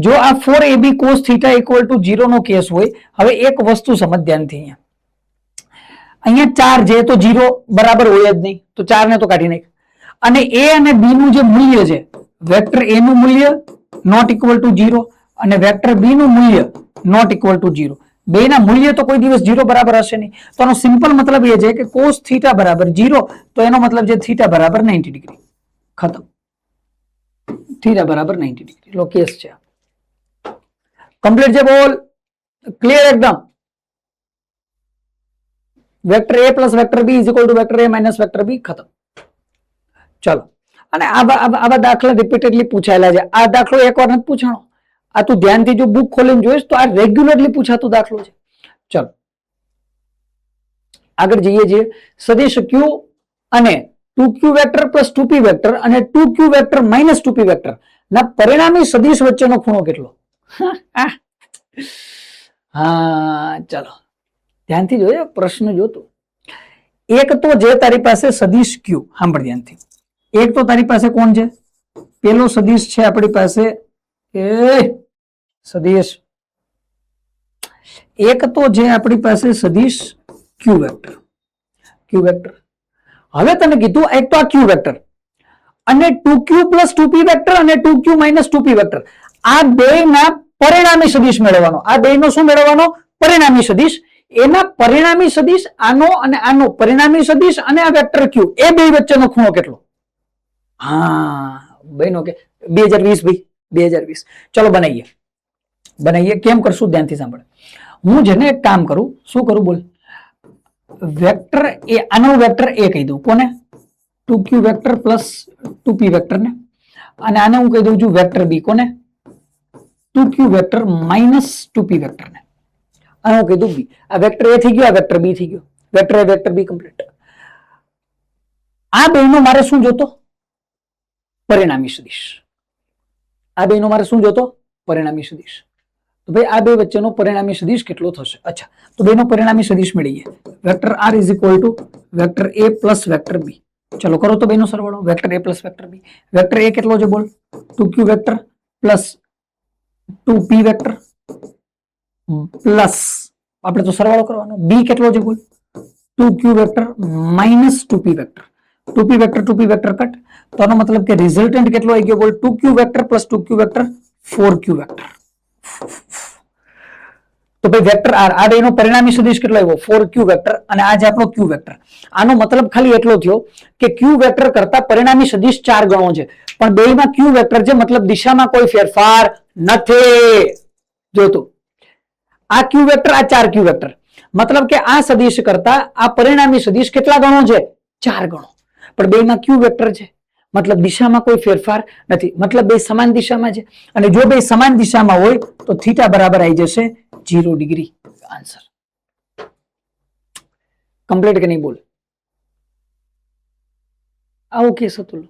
જો આ 4ab cos theta equal to 0 નો કેસ હોય, હવે એક વસ્તુ સમજ ધ્યાનથી. અહીંયા 4 છે તો 0 બરાબર હોય જ નહીં, તો 4 ને તો કાઢી નાખ. અને a અને b નું જે મૂલ્ય છે, વેક્ટર a નું મૂલ્ય નોટ ઇક્વલ ટુ 0 અને વેક્ટર b નું મૂલ્ય નોટ ઇક્વલ ટુ 0. બે ના મૂલ્ય તો કોઈ દિવસ 0 બરાબર હશે નહીં. તો આનો સિમ્પલ મતલબ એ છે કે cos થીટા બરાબર 0, તો એનો મતલબ છે થીટા બરાબર 90 ડિગ્રી. ખતમ. થીટા બરાબર 90 ડિગ્રી લો કેસ છે. કમ્પ્લીટ છે બોલ? ક્લિયર એકદમ? Vector a plus vector b is equal to vector a minus vector b. ખતમ. ચલો, અને આવા દાખલા રિપીટેડલી પૂછાયેલા છે. આ દાખલો એકવાર નથી પૂછાણો, આ તું ધ્યાનથી જો બુક ખોલીને જોઈશ તો આ રેગ્યુલરલી પૂછાતો દાખલો છે. ચલો આગળ જઈએ છીએ. સદિશ q અને 2q vector plus 2p vector અને 2q vector minus 2p vector ના પરિણામી સદિશ વચ્ચેનો ખૂણો કેટલો? હા ચલો ધ્યાનથી જોયો પ્રશ્ન જોતો. એક તો જે તારી પાસે સદિશ q, સાંભળ ધ્યાનથી. એક તો તારી પાસે કોણ છે? પેલો સદિશ છે આપણી પાસે સદિશ, એક તો જે આપણી પાસે સદિશ q વેક્ટર. હવે તને કીધું એક તો આ q વેક્ટર અને 2q પ્લસ 2p વેક્ટર અને 2q માઇનસ 2p વેક્ટર, આ બે ના પરિણામી સદિશ મેળવવાનો, આ બેનો શું મેળવવાનો? પરિણામી સદિશ. એના પરિણામી સદિશ આનો અને આનો પરિણામી સદિશ અને આ વેક્ટર ક્યુ એ બે વચ્ચેનો ખૂણો કેટલો? હા બહેનો કે 2020 ભાઈ 2020. ચલો બનાવીએ. કેમ કરશું ધ્યાનથી સાંભળ. હું જેને એક કામ કરું, શું કરું બોલ? વેક્ટર એ, આનો વેક્ટર એ કહી દઉં કોને? 2q vector plus 2p vector ને. અને આને હું કહી દઉં છું વેક્ટર બી કોને? 2q vector minus 2p vector ને. આને હું કહી દઉં બી. આ વેક્ટર એ થઈ ગયો, આ વેક્ટર બી થઈ ગયો. વેક્ટર એ વેક્ટર બી કમ્પ્લીટ. આ બેનો મારે શું જોતો? પરિણામી સદિશ. આ બેનો મારે શું જોતો? પરિણામી સદિશ. તો ભાઈ આ બે વચ્ચેનો પરિણામી સદિશ કેટલો થશે? અચ્છા, તો બેનો પરિણામી સદિશ મેળવીએ. Vector R is equal to vector A plus vector B. ચલો કરો તો બેનો સરવાળો. Vector A plus vector B. Vector A કેટલો છે બોલ? 2q vector plus 2p vector plus આપણે તો સરવાળો કરવાનો. બી કેટલો છે બોલ? 2q vector minus 2p vector. 2p vector cut. તો આનો મતલબ કે રિઝલ્ટન્ટ કેટલો આવી ગયો બોલ? 2q vector plus 2q vector 4q vector. તો ભાઈ વેક્ટર આર, આ બેનો પરિણામી સદિશ કેટલો આવ્યો? 4q vector. અને આ જે આપણો q વેક્ટર. આનો મતલબ ખાલી એટલો થયો કે q વેક્ટર કરતા પરિણામી સદિશ 4 ગણો છે, પણ બેયમાં q વેક્ટર છે, મતલબ દિશામાં કોઈ ફેરફાર નથી. જોતું આ q વેક્ટર, આ 4q વેક્ટર, મતલબ કે આ સદિશ કરતા આ પરિણામી સદિશ કેટલા ગણો છે? 4 ગણો. પણ બેયમાં q વેક્ટર છે, મતલબ દિશામાં કોઈ ફેરફાર નથી, મતલબ બે સમાન દિશામાં છે. અને જો બે સમાન દિશામાં હોય તો થીટા બરાબર આવી જશે 0 ડિગ્રી. આન્સર કમ્પ્લીટ કે નહીં બોલ? આવું કેસ હતું.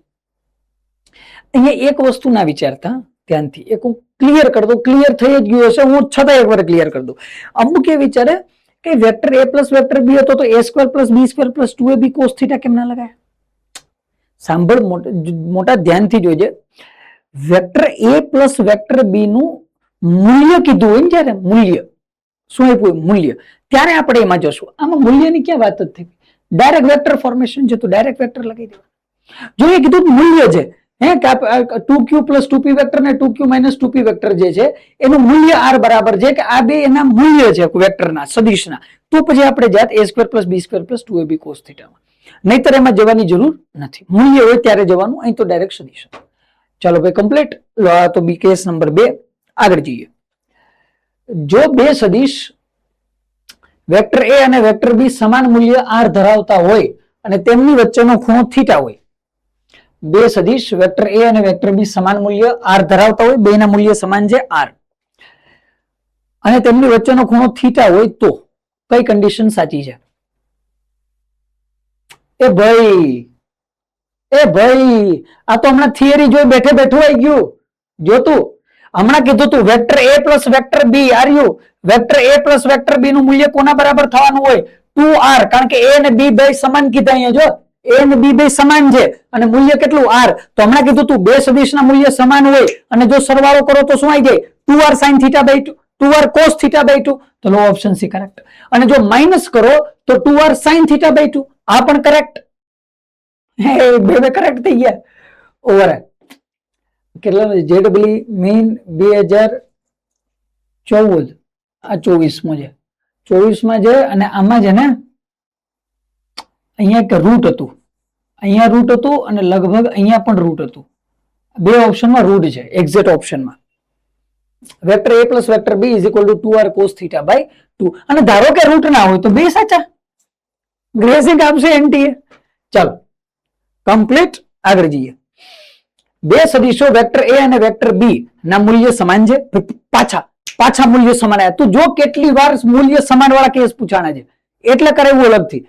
અહીંયા એક વસ્તુ ના વિચારતા ધ્યાનથી, એક હું ક્લિયર કરી દઉં. ક્લિયર થઈ જ ગયું હશે, હું છતાં એકવાર ક્લિયર કરી દઉં. અમુક એ વિચારે કે vector A plus vector B હતો તો a square plus B square plus 2ab cos theta કેમ ના લગાય? સાંભળ, મોટા ધ્યાનથી જોજે. Vector A plus vector B નું મૂલ્ય કીધું હોય ને, જયારે મૂલ્ય શું આપ્યું? મૂલ્ય. ત્યારે આપણે એમાં જશું. આમાં મૂલ્યની ક્યાં વાત જ થઈ? ડાયરેક્ટ વેક્ટર ફોર્મેશન છે તો ડાયરેક્ટ વેક્ટર લગાવી દેવાનું. જો એ કીધું મૂલ્ય છે, હે કે 2q પ્લસ 2p વેક્ટર ને 2q માઇનસ 2p વેક્ટર જે છે એનું મૂલ્ય r બરાબર છે કે આ બે એના મૂલ્ય છે વેક્ટરના સદિશના, તો પછી આપણે જાત a square plus B square plus 2ab cos થીટામાં. નહીતર એમાં જવાની જરૂર નથી. મૂલ્ય હોય ત્યારે જવાનું, અહીં તો ડાયરેક્ટ સદિશ. ચાલો ભાઈ કમ્પ્લીટ. તો બી કેસ નંબર 2 આગળ જઈએ. જો બે સદિશ વેક્ટર એ અને વેક્ટર બી સમાન મૂલ્ય r ધરાવતા હોય અને તેમની વચ્ચેનો ખૂણો થીટા હોય. બે સદિશ વેક્ટર એ અને વેક્ટર બી સમાન મૂલ્ય r ધરાવતા હોય, બેના મૂલ્ય સમાન છે r, અને તેમની વચ્ચેનો ખૂણો થીટા હોય તો કઈ કન્ડિશન સાચી છે? એ ભાઈ આ તો હમણાં થિયરી જોઈ બેઠે બેઠું આવી ગયું. જો તું હમણાં કીધું તું vector A plus vector B આર્યું, vector A plus vector B નું મૂલ્ય કોના બરાબર થવાનું હોય? 2r. કારણ કે એ અને બી બે સમાન કીધા. અહીંયા જો એ અને બી બે સમાન છે અને મૂલ્ય કેટલું? r. તો હમણાં કીધું તું બે સદિશના મૂલ્ય સમાન હોય અને જો સરવાળો કરો તો શું આવી જાય? 2r sin theta by 2, 2r cos theta by 2. તો લો ઓપ્શન સી કરેક્ટ. અને જો માઇનસ કરો તો 2r sin થીટા બાય 2, આ પણ કરેક્ટ. બે કરેક્ટ થઈ ગયા. ઓવર કેટલા? જેડબલી મીન 2014, આ 24 છે. 24 છે અને આમાં છે ને અહીંયા એક રૂટ હતું, અહીંયા રૂટ હતું અને લગભગ અહીંયા પણ રૂટ હતું. બે ઓપ્શનમાં રૂટ છે એક્ઝેક્ટ ઓપ્શનમાં. Vector a plus vector b is equal to 2r cos theta by 2. અને ધારો કે રૂટ ના હોય તો બે સાચા. ગ્રેસિંગ આપશે એનટીએ. ચાલો કમ્પ્લીટ આગળ જઈએ. બે સદિશો વેક્ટર એ અને વેક્ટર બી ના મૂલ્ય સમાન છે. પાછા મૂલ્ય સમાન આવ્યા. તો જો કેટલી વાર મૂલ્ય સમાન વાળા કેસ પૂછાણા છે એટલે કરે એવું અલગથી.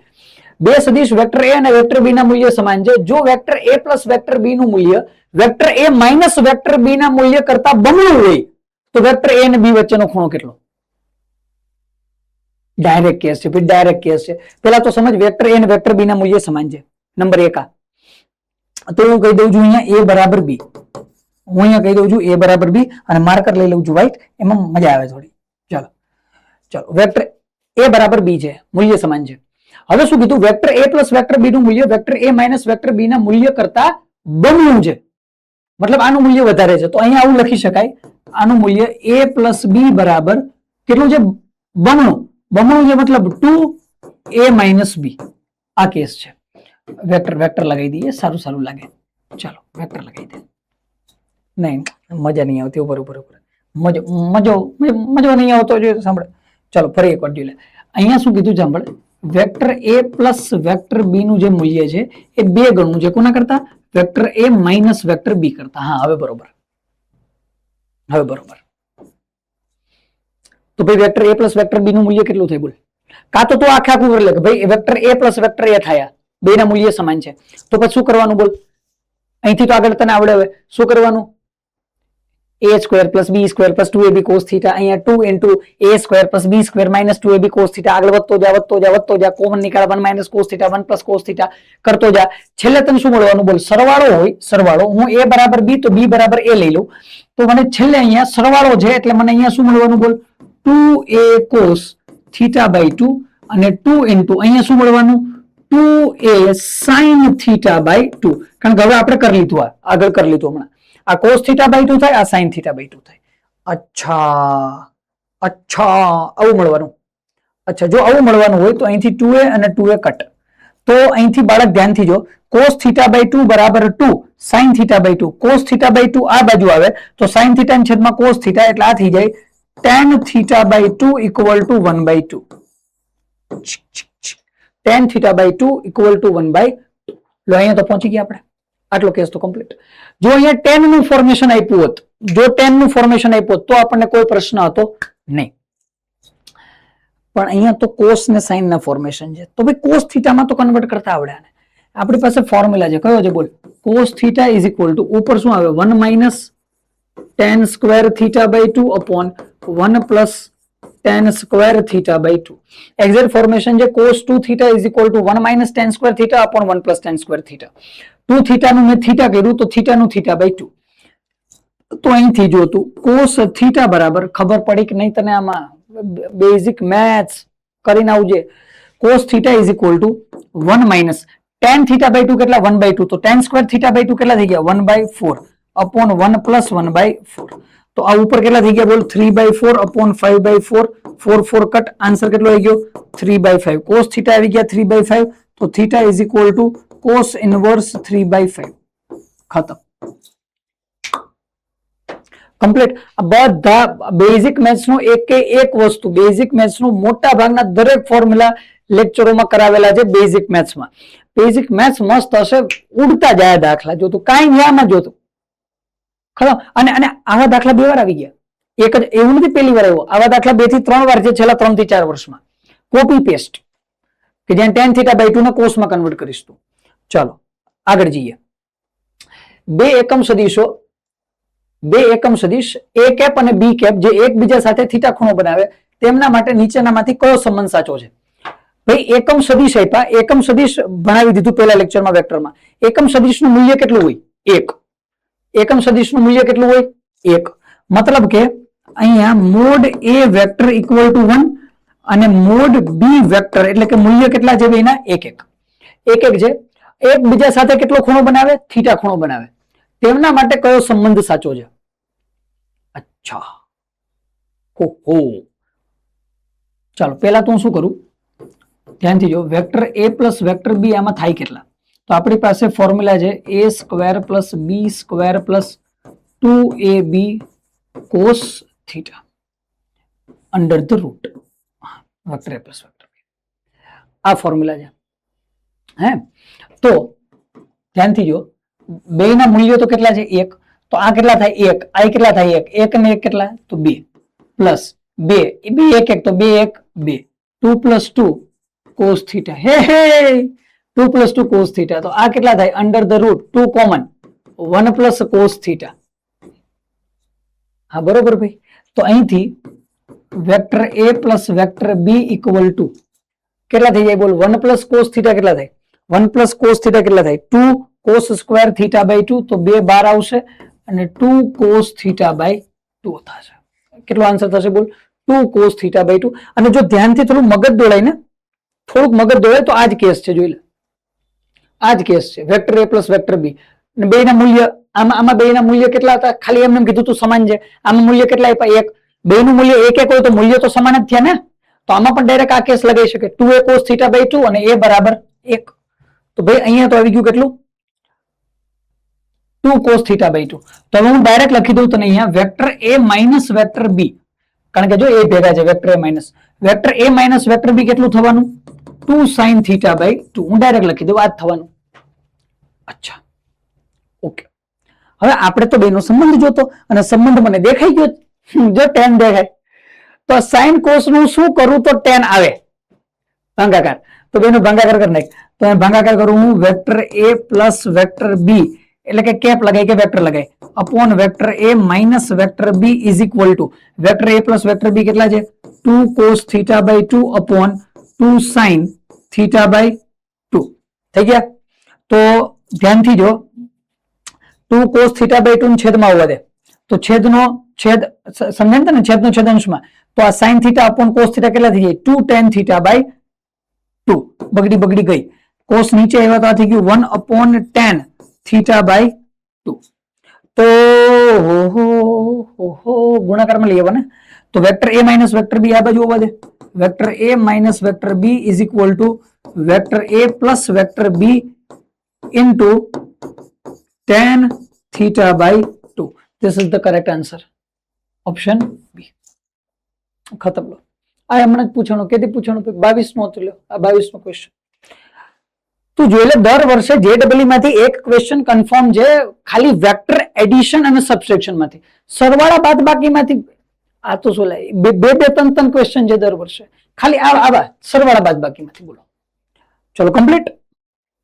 બે સદિશ વેક્ટર એ અને વેક્ટર બી ના મૂલ્ય સમાન છે. જો vector A plus vector B નું મૂલ્ય વેક્ટર એ માઇનસ વેક્ટર બી ના મૂલ્ય કરતા બમણું હોય તો વેક્ટર એ અને બી વચ્ચેનો ખૂણો કેટલો? ડાયરેક્ટ કેસ છે. ડાયરેક્ટ કેસ છે. પેલા તો સમજ, વેક્ટર એ અને વેક્ટર બી ના મૂલ્ય સમાન છે. નંબર 1 તો હું કહી દઉં છું અહીંયા a બરાબર b. હું અહીંયા કહી દઉં છું a બરાબર b અને માર્કર લઈ લઉં છું વ્હાઈટ, એમાં મજા આવે થોડી. ચાલો વેક્ટર a બરાબર b છે, મૂલ્ય સમાન છે. હવે શું કીધું? Vector a plus vector B નું મૂલ્ય વેક્ટર a માઇનસ વેક્ટર બી ના મૂલ્ય કરતા બમણું છે, મતલબ આનું મૂલ્ય વધારે છે. તો અહીંયા આવું લખી શકાય આનું મૂલ્ય a પ્લસ બી બરાબર કેટલું છે? બમણું. બમણું છે મતલબ 2a માઇનસ બી. આ કેસ છે. વેક્ટર વેક્ટર લગાવી દઈએ, સારું સારું લાગે. ચાલો વેક્ટર લગાવી દે. નહીં મજા નહીં આવતી. ઉપર ઉપર ઉપર મજો મજો મજો નહીં આવતો જોઈએ. સાંભળે, ચાલો ફરી એક વાર જોઈ લે. અહીંયા શું કીધું સાંભળ, vector a plus vector B નું જે મૂલ્ય છે એ 2 ગણું છે કોના કરતા? વેક્ટર a માઇનસ વેક્ટર બી કરતા. હા હવે બરોબર, હવે બરોબર. તો ભાઈ vector a plus vector B નું મૂલ્ય કેટલું થાય બોલ? કાં તો આખે આખું કરી લે કે ભાઈ vector a plus vector a થયા, બે ના મૂલ્ય સમાન છે. તો પછી શું કરવાનું બોલ? અહીંથી તો આગળ તને આવડે. હવે શું કરવાનું? a square plus B square plus 2ab cos theta. અહીંયા 2 into a square plus B square minus 2ab cos theta. આગળ વધતો જા વધતો જા વધતો જા, કોમન નીકાળ 1 minus cos theta 1 plus cos theta કરતો જા. છેલ્લે તને શું મળવાનું બોલ? સરવાળો હોય, સરવાળો. હું a બરાબર b તો b બરાબર a લઈ લઉં તો મને છેલ્લે અહીંયા સરવાળો છે એટલે મને અહીંયા શું મળવાનું બોલ? 2a cos થીટા બાય 2 અને 2 ઇન્ટુ અહીંયા શું મળવાનું? 2a sin theta by 2. કારણ કે હવે આપણે કરી લીધું, આગળ કરી લીધું હમણાં. આ cos થીટા બાય 2 થાય, આ sin થીટા બાય 2 થાય. અચ્છા અચ્છા, આવું મળવાનું. અચ્છા, જો આવું મળવાનું હોય તો અહીંથી 2a અને 2a કટ. તો અહીંથી બાળક ધ્યાનથી જો, cos થીટા બાય 2 બરાબર 2 sin theta by 2. cos theta by 2 આ બાજુ આવે તો sin થીટા ની છેદમાં cos થીટા એટલે આ થઈ જાય tan theta by 2 equal to 1 by 2. tan theta by 2 equal to 1 by 2. લો અહીંયા તો પહોંચી ગયા આપણે. આટલો કેસ તો કમ્પ્લીટ. જો અહીંયા tan નું ફોર્મેશન આપ્યું હોત, જો tan નું ફોર્મેશન આપ્યું હોત તો આપણને કોઈ પ્રશ્ન હતો નહીં. પણ અહીંયા તો cos ને sin ના ફોર્મેશન છે. તો ભાઈ cos થીટા માં તો કન્વર્ટ કરતા આવડે ને. આપણી પાસે ફોર્મ્યુલા છે, કયો છે બોલ? cos theta is equal to ઉપર શું આવે? 1 minus tan square theta by 2 upon 1 plus tan square theta by 2. Exact formation છે cos 2 theta is equal to 1 minus tan square theta upon 1 plus tan square theta. 2 theta નું મેં theta કર્યું તો theta નું theta by 2. તો અહીંથી જો તું cos થીટા બરાબર, ખબર પડી કે નહીં તને? આમાં બેઝિક મેથ્સ કરીને આવજે. cos theta is equal to 1 minus tan theta by 2 કેટલા? 1 બાય 2. તો tan સ્ક્વેર થીટા બાય 2 કેટલા થઈ ગયા? 1 બાય 4 અપોન 1 પ્લસ 1 બાય 4. તો આ ઉપર કેટલા થઈ ગયા બોલ? 3 by 4 upon 5 by 4. 4 4 cut. Answer કેટલો આવી ગયો? 3 બાય 5. cos થીટા આવી ગયા 3 બાય 5. તો theta is equal to cos inverse 3 by 5. ખતમ, કમ્પ્લીટ. બધા બેઝિક મેથ્સ નું એક વસ્તુ, બેઝિક મેથ્સ નું મોટા ભાગના દરેક ફોર્મ્યુલા લેક્ચરોમાં કરાવેલા છે. બેઝિક મેથ્સમાં બેઝિક મેથ્સ મસ્ત હશે, ઉડતા જાય દાખલા જોતું, કાંઈ ન્યામાં જોતું ખરો. અને આવા દાખલા 2 વાર આવી ગયા. એક જ, એવું નથી પહેલી વાર આવ્યો. આવા દાખલા 2 થી 3 વાર છે છેલ્લા 3 થી 4 વર્ષમાં. કોપી પેસ્ટ કે જ્યાં tan થીટા બાય 2 ને cos માં કન્વર્ટ કરીશ તું. ચાલો આગળ જઈએ. બે એકમ સદિશ a કેપ અને b કેપ જે એકબીજા સાથે થીટા ખૂણો બનાવે તેમના માટે નીચેનામાંથી કયો સંબંધ સાચો છે? ભાઈ એકમ સદિશ આપ્યા, એકમ સદિશ ભણાવી દીધું પહેલા લેક્ચરમાં વેક્ટરમાં. એકમ સદિશનું મૂલ્ય કેટલું હોય? 1. એકમ સદિશનું મૂલ્ય કેટલું હોય? 1. મતલબ કે અહીંયા mode a vector equal to 1 અને મોડ b વેક્ટર એટલે કે મૂલ્ય કેટલા છે એના? 1 1 છે. એકબીજા સાથે કેટલો ખૂણો બનાવે? થીટા ખૂણો બનાવે. તેમના માટે કયો સંબંધ સાચો છે? અચ્છા, હો. ચાલો પહેલા તો હું શું કરું, ધ્યાનથી જો. Vector a plus vector b આમાં થાય કેટલા? તો આપણી પાસે ફોર્મ્યુલા છે a square plus b square plus 2ab cos theta under the root vector a plus vector b. આ ફોર્મ્યુલા છે. હે, તો ધ્યાનથી જો, બે ના મૂલ્યો તો કેટલા છે? 1. તો આ કેટલા થાય? 1. આ કેટલા થાય? 1. 1 અને 1 કેટલા? તો 2 પ્લસ 2 1 1 તો 2 1 2 2 પ્લસ 2 cos થીટા. હે 2 પ્લસ 2 cos થીટા. તો આ કેટલા થાય? Under the root 2 common 1 plus cos theta. હા બરોબર ભાઈ. તો અહીંથી vector a plus vector b equal to કેટલા થઈ જાય બોલ? 1 પ્લસ cos થીટા કેટલા થાય? 1 પ્લસ cos થીટા કેટલા થાય? 2 cos સ્ક્વેર થીટા બાય 2. તો 2 12 આવશે અને 2 cos થીટા બાય 2 થશે. કેટલો આન્સર થશે બોલ? 2 cos થીટા બાય 2. અને જો ધ્યાનથી થોડું મગજ દોડાય ને, થોડુંક મગજ દોડાય તો આ જ કેસ છે. જોઈ લે, આ જ કેસ છે. Vector a plus vector b અને બે ના મૂલ્ય આમાં બેના મૂલ્ય કેટલા હતા? ખાલી એમને કીધું તું સમાન છે. આમાં મૂલ્ય કેટલા આપ્યા? 1. બેનું મૂલ્ય 1 1 હોય તો મૂલ્ય તો સમાન જ થયા ને. તો આમાં પણ ડાયરેક્ટ આ કેસ લગાવી શકે 2a cos θ by 2 અને a બરાબર 1. તો ભાઈ અહીંયા તો આવી ગયું કેટલું? 2 cos θ by 2. તો હવે હું ડાયરેક્ટ લખી દઉં તને અહીંયા vector a minus vector b, કારણ કે જો એ ભેગા છે vector a minus vector b કેટલું થવાનું? 2 sin θ by 2. હું ડાયરેક્ટ લખી દઉં આ જ થવાનું. અચ્છા ઓકે. હવે આપણે તો બેનો સંબંધ જોતો અને સંબંધ મને દેખાઈ ગયો. જો tan દેખાય તો sin cos નું શું કરું તો tan આવે ભાગાકાર. તો બેનો ભાગાકાર કરી નાખ. તો ભાગાકાર કરું હું vector a plus vector b એટલે કે કેપ લગાય કે વેક્ટર લગાય upon vector a minus vector b is equal to vector a plus vector b કેટલા છે? 2 cos θ by 2 upon 2 sin θ by 2 થઈ ગયા. તો ધ્યાનથી જો 2 cos θ by 2 છેદમાં આવવા દે તો છેદનો છેદ સમજાય ને, છેદનો છેદ અંશમાં. તો આ sin θ અપોન cos θ કેટલા થઈ જાય? 2 tan θ by 2. બગડી ગઈ. cos નીચે આવ્યા તો આ થઈ ગયું 1 અપોન tan θ by 2. તો ગુણાકારમાં લઈ આવવા ને. તો vector a minus vector b આ બાજુ આવવા દે. Vector a minus vector b is equal to vector a plus vector b into tan θ by 2. This is the correct answer. Option B. ખતમ. લો આ હમણાં જ પૂછવાનું, કેથી પૂછવાનું? 22 નો હતું. લો આ 22 નો ક્વેશ્ચન તું જોઈ લે. દર વર્ષે JEE માંથી એક ક્વેશ્ચન કન્ફર્મ છે ખાલી વેક્ટર એડિશન અને સબટ્રેક્શન માંથી, સરવાળા બાદબાકી માંથી. આ તો શું લાય બે ત્રણ ક્વેશ્ચન છે દર વર્ષે ખાલી આવા સરવાળા બાદબાકી માંથી. બોલો ચલો કમ્પ્લીટ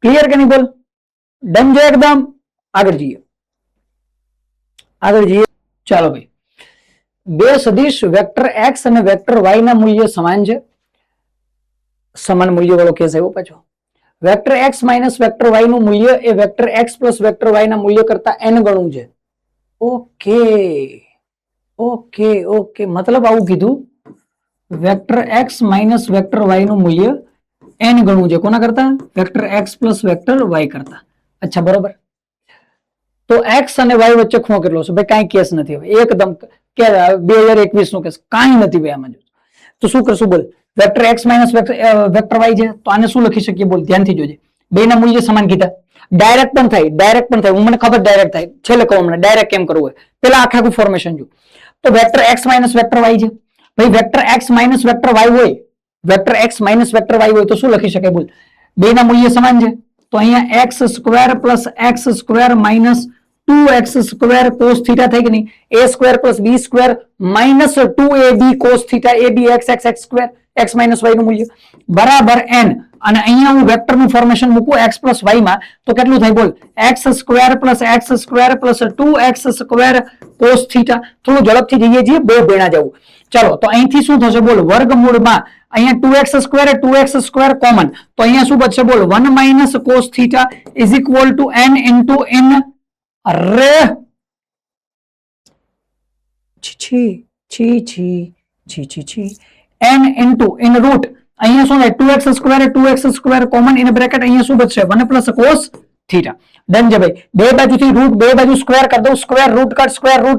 ક્લિયર કે નહીં? બોલ ડન છે એકદમ. આગળ જઈએ. ચાલો ભાઈ, બે સદિશ વેક્ટર x અને વેક્ટર y ના મૂલ્ય સમાન છે. સમાન મૂલ્ય વાળો કેસ આવ્યો પાછો. Vector x minus vector y નું મૂલ્ય એ vector x plus vector y ના મૂલ્ય કરતા n ગણું છે. ઓકે મતલબ આવું કીધું vector x minus vector y નું મૂલ્ય n ગણું છે. કોના કરતા? Vector x plus vector y કરતા. અચ્છા બરોબર. તો x અને y વચ્ચે ખૂણો કેટલો છે? ભાઈ કાંઈ કેસ નથી. હવે એકદમ 2021 નો કેસ કાંઈ નથી ભાઈ આમાં. તો શું કરશું? બોલ vector x minus vector y છે તો આને શું લખી શકીએ? બોલ ધ્યાનથી જોજે. બે ના મૂલ્ય સમાન કીધા. ડાયરેક્ટ પણ થાય. હું મને ખબર ડાયરેક્ટ થાય. છેલ્લે કહું મને ડાયરેક્ટ કેમ કરવું હોય. પેલા આખું ફોર્મેશન જો. તો vector x minus vector y છે. ભાઈ vector x minus vector y હોય, vector x minus vector y હોય તો શું લખી શકાય? બોલ બે ના મૂલ્ય સમાન છે તો અહીંયા x square plus x square minus 2x square cos θ થઈ કે નહીં? a square plus b square minus 2ab cos θ ab x square x minus y નું મૂલ્ય બરાબર n. અને અહીંયા હું વેક્ટર નું ફોર્મેશન મૂકું x પ્લસ y માં તો કેટલું થાય? બોલ x square plus 2x square cos θ. થોડું ઝડપથી જઈએ છીએ, બે ભેણા જવું. ચલો તો અહીંથી શું થશે? બોલ વર્ગમૂળમાં અહીંયા 2x સ્ક્વેર કોમન તો અહીંયા શું બચશે? બોલ 1 minus cos θ is equal to n into n. અરે n ઇન્ટુ n રૂટ અહીંયા શું થાય? 2x square common in bracket અહીંયા શું બચશે? 1 પ્લસ cos θ. ડન છે ભાઈ. બે બાજુથી રૂટ બે બાજુ સ્ક્વેર કરી દઉં. સ્ક્વેર રૂટ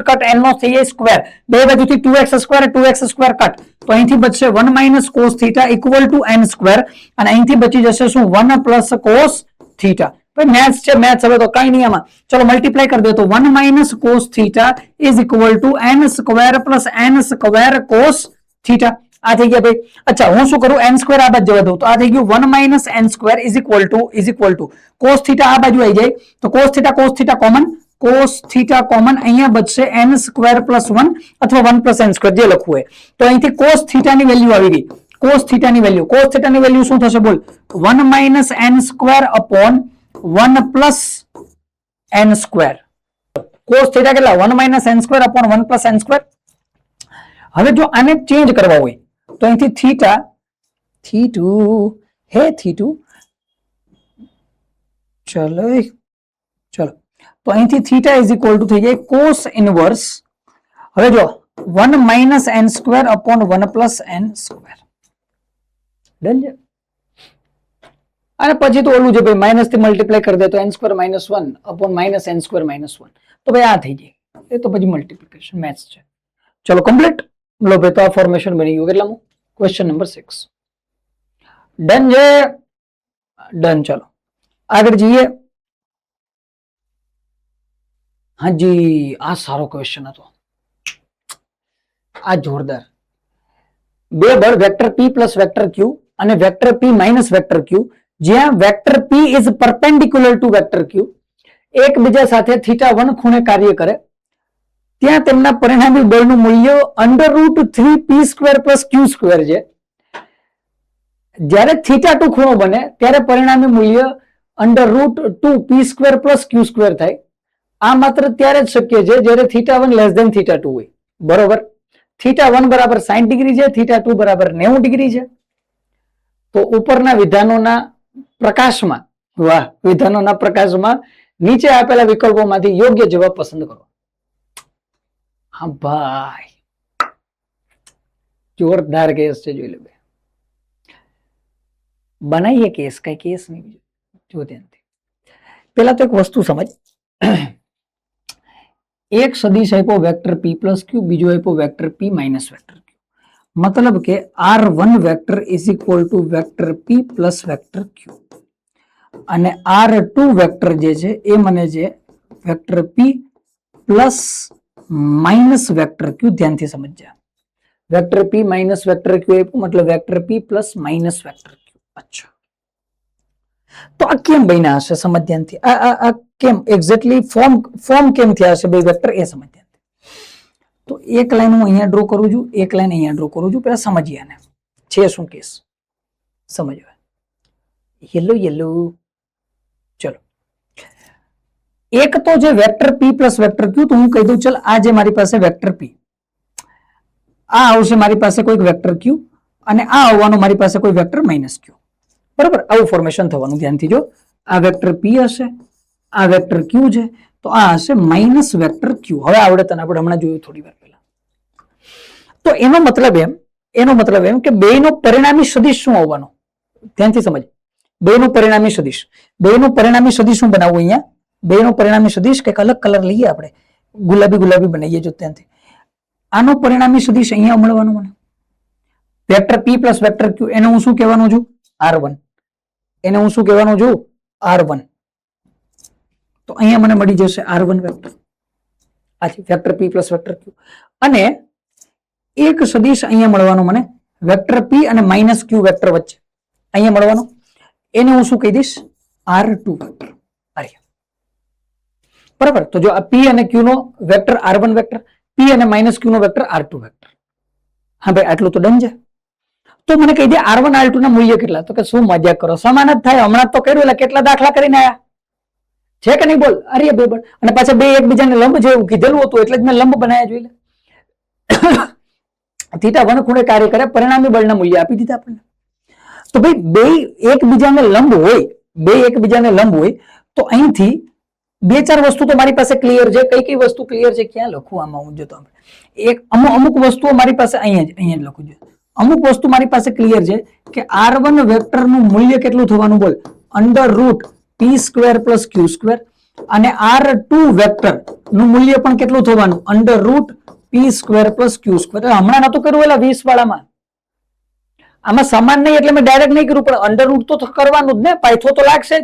કટ n નો થઈ જાય સ્ક્વેર. બે બાજુથી 2x સ્ક્વેર કટ તો અહીંથી બચશે 1 minus cos θ equal to n square અને અહીંથી બચી જશે શું? 1 પ્લસ cos θ. મેથ્સ છે, મેથ્સ હવે તો કઈ નહીં આમાં. ચલો મલ્ટીપ્લાય કરી દે તો 1 minus cos θ is equal to n square plus n square cos θ. આ થઈ ગયા ભાઈ. અચ્છા હું શું કરું? n સ્ક્વેર આ બાજુ જવા દઉં તો આ થઈ ગયું 1 minus n square is equal to cos θ આ બાજુ આવી જાય તો cos θ કોમન અહીંયા બચશે n સ્ક્વેર પ્લસ 1 અથવા 1 પ્લસ n સ્ક્વેર જે લખવું હોય. તો અહીંથી cos θ ની વેલ્યુ આવી ગઈ. cos θ ની વેલ્યુ શું થશે? બોલ 1 minus n square upon 1 plus n square. cos θ કેટલા? 1 minus n square upon 1 plus n square. હવે જો આને ચેન્જ કરવા હોય તો અહીંથી θ2 ચલો તો અહીંથી θ ઇઝ ઇક્વલ ટુ થઈ જાય cos ઇનવર્સ. હવે જો 1 minus n square upon 1 plus n square. Done છે. અને પછી તો ઓલું છે ભાઈ માઇનસ થી મલ્ટીપ્લાય કરી દે તો n square minus 1 upon minus n square minus 1, તો ભાઈ આ થઈ જાય, એ તો પછી મલ્ટીપ્લિકેશન મેથ્સ છે. ચલો કમ્પ્લીટ. લો ભાઈ તો આ ફોર્મેશન બની ગયું કેટલામું? Question number 6. ડન છે? ડન. ચલો આગળ જઈએ. હાજી આ સારો ક્વેશ્ચન હતો, આ જોરદાર. બે બળ vector p plus vector q અને vector p minus vector q, જ્યાં vector p is perpendicular to vector q, એકબીજા સાથે θ1 ખૂણે કાર્ય કરે, ત્યાં તેમના પરિણામી બળનું મૂલ્ય √3p² પ્લસ q² છે. જ્યારે θ2 ખૂણો બને ત્યારે પરિણામી મૂલ્ય √2p² પ્લસ q² થાય. આ માત્ર ત્યારે જ શક્ય છે જ્યારે θ1 લેસ ધેન θ2 હોય. બરોબર. θ1 બરાબર 60 ડિગ્રી છે, θ2 બરાબર 90 ડિગ્રી છે. તો ઉપરના વિધાનોના પ્રકાશમાં, વાહ, વિધાનોના પ્રકાશમાં નીચે આપેલા વિકલ્પોમાંથી યોગ્ય જવાબ પસંદ કરો. હા ભાઈ, જોરદાર કેસ છે, જોઈ લે. બનાવીએ કેસ, કઈ કેસ નહીં, જો ધ્યાનથી. પેલા તો એક વસ્તુ સમજ. એક સદિશ આપ્યો વેક્ટર p પ્લસ q, બીજો આપ્યો vector p minus vector q. મતલબ કે r1 vector is equal to vector p plus vector q અને r2 વેક્ટર જે છે એ મને છે vector p plus minus vector q. ધ્યાનથી સમજ્યા. Vector p minus vector q આપ્યું, મતલબ vector p plus minus vector q. અચ્છા, તો આ કેમ બન્યા હશે? સમજ ધ્યાનથી. આ કેમ એક્ઝેક્ટલી ફોર્મ કેમ થયા હશે બે વેક્ટર, એ સમજ ધ્યાનથી. તો એક લાઈન હું અહીંયા ડ્રો કરું છું, એક લાઈન અહીંયા ડ્રો કરું છું. પેલા સમજીએ આને છે શું કેસ, સમજવા. Yellow yellow. ચલો, એક તો જે vector p plus vector q, તો હું કહી દઉં ચલ આ જે મારી પાસે વેક્ટર p, આ આવશે મારી પાસે કોઈક વેક્ટર q અને આ આવવાનું મારી પાસે કોઈ વેક્ટર માઇનસ q. બરાબર, આવું ફોર્મેશન થવાનું. ધ્યાનથી જો, આ વેક્ટર p હશે, આ વેક્ટર q છે, તો આ હશે માઇનસ વેક્ટર q. હવે આવડે તને આપણે હમણાં જોયું થોડી વાર પહેલા. તો એનો મતલબ એમ કે બેયનો પરિણામી સદિશ શું આવવાનો? ધ્યાનથી સમજ. બેયનો પરિણામી સદિશ, બેયનો પરિણામી સદિશ શું બનાવવું? અહીંયા બેયનો પરિણામી સદિશ કંઈક અલગ કલર લઈએ આપણે, ગુલાબી બનાવીએ. જો ધ્યાનથી, આનો પરિણામી સદિશ અહીંયા મળવાનો મને vector p plus vector q. એને હું શું કહેવાનું છું? r1. એને હું શું કહેવાનું છું? r1. તો અહીંયા મને મળી જશે r1 વેક્ટર, આ છે vector p plus vector q. અને એક સદિશ અહીંયા મળવાનો મને વેક્ટર p અને માઇનસ q વેક્ટર વચ્ચે અહીંયા મળવાનો, એને હું શું કહી દઈશ? r2 vector. બરાબર. તો જો આ p અને q નો વેક્ટર r1 વેક્ટર, p અને માઇનસ q નો વેક્ટર r2 વેક્ટર. હા ભાઈ, આટલું તો ડન છે. તો મને કહી દે r1 r2 ના મૂલ્ય કેટલા? તો કે શું મજાક કરો, સમાન જ થાય. હમણાં તો કર્યું, એટલે કેટલા દાખલા કરીને આયા છે કે નહીં? બોલ. અરે બે બળ, અને પાછા બે એકબીજાને લંબ છે એવું કીધેલું હતું, એટલે જ મેં લંબ બનાવ્યા. જોઈ લે, θ1 ખૂણે કાર્ય કરે, પરિણામી બળના મૂલ્ય આપી દીધા આપણને. તો ભાઈ બે એકબીજાને લંબ હોય, તો અહીંથી બે ચાર વસ્તુ તો મારી પાસે ક્લિયર છે. કઈ કઈ વસ્તુ ક્લિયર છે? ક્યાં લખું આમાં? હું જોતો એક અમુક વસ્તુઓ મારી પાસે અહીંયા જ લખું છું. અમુક વસ્તુ મારી પાસે ક્લિયર છે કે r1 વેક્ટર નું મૂલ્ય કેટલું થવાનું? બોલ, √p² પ્લસ q². અને r2 વેક્ટર નું મૂલ્ય પણ કેટલું થવાનું? √p² plus q². હમણાં નતું કર્યું એલા 20 વાળામાં. આમાં સમાન નહીં એટલે મેં ડાયરેક્ટ નહીં કર્યું, પણ અંડર રૂટ તો કરવાનું જ ને. પાયથો તો લાગશે જ.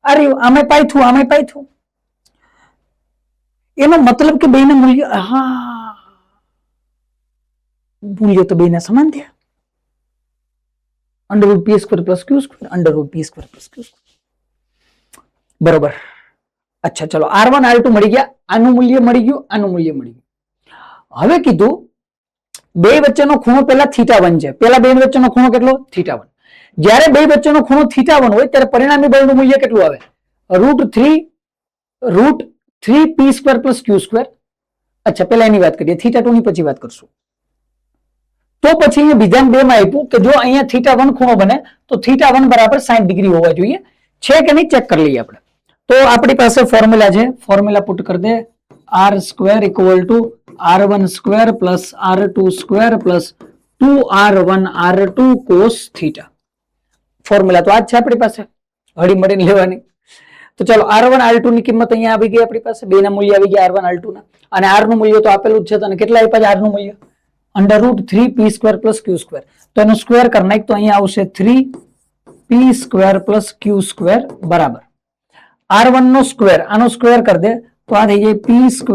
અરે આમે પાયથું. એનો મતલબ કે બેના મૂલ્ય, હા, મૂલ્ય તો બેના સમાન થયા. √p² plus q², √p² plus q². બરોબર. અચ્છા, ચલો r1 r2 મળી ગયા, આનું મૂલ્ય મળી ગયું, આનું મૂલ્ય મળી ગયું. હવે કીધું બે વચ્ચેનો ખૂણો પેલા θ1 છે. પેલા બે વચ્ચેનો ખૂણો કેટલો? θ1. જ્યારે બે વચ્ચેનો ખૂણો θ1 હોય ત્યારે પરિણામી બળનું મૂલ્ય કેટલું આવે? √3p² plus q². અચ્છા, પેલા એની વાત કરીએ, θ2 ની પછી વાત કરશું. તો પછી અહીંયા વિધાન 2 માં આપ્યું કે જો અહીંયા θ1 ખૂણો બને તો θ1 બરાબર 60 ડિગ્રી હોવા જોઈએ. છે કે નહીં ચેક કરી લઈએ આપણે. તો આપણી પાસે ફોર્મ્યુલા છે, ફોર્મ્યુલા પુટ કરી દે. r² = r1² plus r2² plus 2r1 r2 cos θ. Formula તો આ જ છે આપણી પાસે. હળી મળીને લેવાની. તો ચાલો R1 R2 ની કિંમત અહીંયા આવી ગઈ આપણી પાસે, બે ના મૂલ્ય આવી ગયા R1 R2 ના, અને R નું મૂલ્ય તો આપેલું જ છે. તને કેટલા આપ્યા છે R નું મૂલ્ય? √3p² + q². તો એનું સ્ક્વેર કરી નાખ, તો અહીંયા આવશે 3p² + q² બરાબર R1 નો સ્ક્વેર, આનો સ્ક્વેર કરી દે તો આ થઈ જાય p² + q²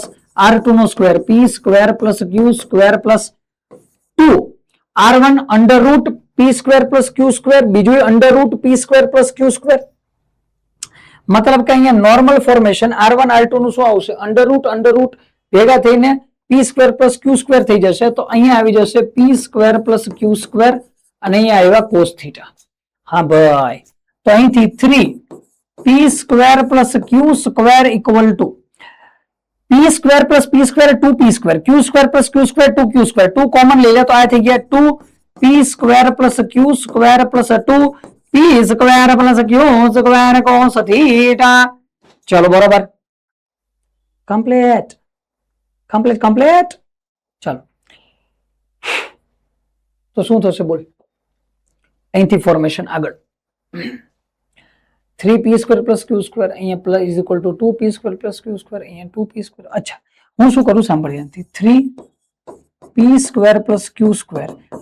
+ R2 નો square p² + q² + 2 R1 √p² + q², બીજું √p² + q². મતલબ કે અહીંયા નોર્મલ ફોર્મેશન R1 R2 નું શું આવશે? √ ભેગા થઈને p² + q² થઈ જશે. તો અહીંયા આવી જશે p² + q², અને અહીંયા આવ્યા cos θ. હા ભાઈ, તો અહીંથી 3p² + q² = p² + p² 2p², q² + q² 2q², 2 common લઈ લે તો આ થઈ ગયા 2p² + q² + 2p² + q² cos θ. ચલો બરોબર, કમ્પ્લીટ કમ્પ્લીટ કમ્પ્લીટ. ચાલો તો શું થશે બોલ? અહીંથી ફોર્મેશન આગળ 3p² + q², અહીંયા પ્લસ = 2p² + q², અહીંયા 2p². અચ્છા, હું શું કરું સાંભળ ધ્યાનથી, 3p² + q²,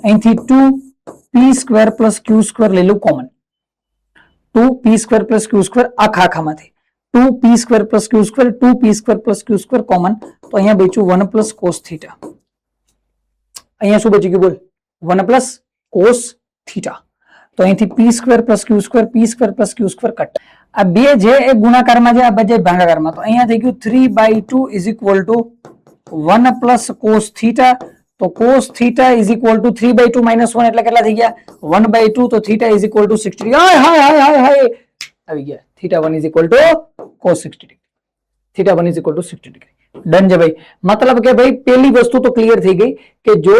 અહીંથી 2p² + q² લઈ લઉં common, 2p² + q² આખામાંથી 2p² + q², 2p² + q² common, તો અહીંયા બચ્યું 1 + cos θ. અહીંયા શું બચી ગયું બોલ? 1 + cos θ. તો અહીંથી p² + q², p² + q² cut. આ બે જે એ ગુણાકારમાં છે, આ બે ભાગાકારમાં. તો અહીંયા થઈ ગયું 3/2 = 1 + cos θ. તો cos θ = 3/2 - 1 એટલે કેટલા થઈ ગયા? 1/2. તો θ = 60. હાય હાય હાય હાય આવી ગયા. θ1 = cos 60 θ1 = 60 ડન છે ભાઈ. મતલબ કે ભાઈ પેલી વસ્તુ તો ક્લિયર થઈ ગઈ કે જો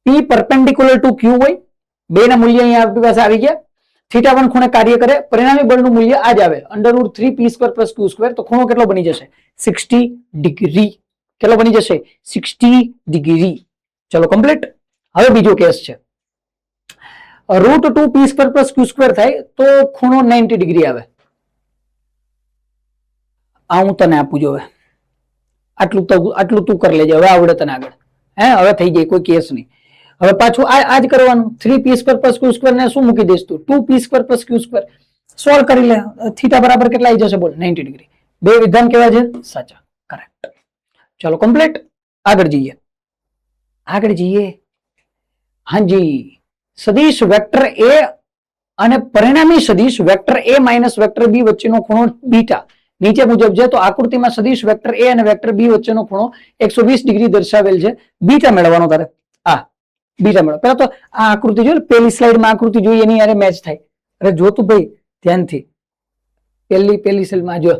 p perpendicular to q હોય, બે ના મૂલ્ય અહીંયા આપણી પાસે આવી ગયા, θ1 ખૂણે કાર્ય કરે, પરિણામી બળનું મૂલ્ય આ જ આવે √3p² + q², તો ખૂણો કેટલો બની જશે? 60 ડિગ્રી. કેટલો બની જશે? 60 ડિગ્રી. ચલો કમ્પ્લીટ. હવે બીજો કેસ છે, √2p² + q² થાય તો ખૂણો 90 ડિગ્રી આવે. આ હું તને આપું જો, હવે આટલું તું કરી લેજે, હવે આવડે તને આગળ. હવે થઈ જાય, કોઈ કેસ નહીં. હવે પાછું આ જ કરવાનું, 3p² + q² ને શું મૂકી દઈશ તું? 2p² + q². સોલ્વ કરી લે. θ બરાબર કેટલા આવી જશે બોલ? 90 ડિગ્રી. બે વિધાન કેવા છે? સાચા, કરેક્ટ. ચલો કમ્પ્લીટ. આગળ જઈએ. હાજી, સદિશ વેક્ટર a અને પરિણામી સદિશ વેક્ટર a - વેક્ટર b વચ્ચેનો ખૂણો બીટા નીચે મુજબ છે. તો આકૃતિમાં સદિશ વેક્ટર a અને વેક્ટર b વચ્ચેનો ખૂણો 120 ડિગ્રી દર્શાવેલ છે. બીટા મેળવવાનો તારે. બીટા મેળવો. પેલા તો આ આકૃતિ જોઈ, પેલી સ્લાઇડમાં આકૃતિ જોઈ એની યારે મેચ થાય. અરે જો તું ભાઈ ધ્યાનથી, પેલી સ્લાઇડમાં જો,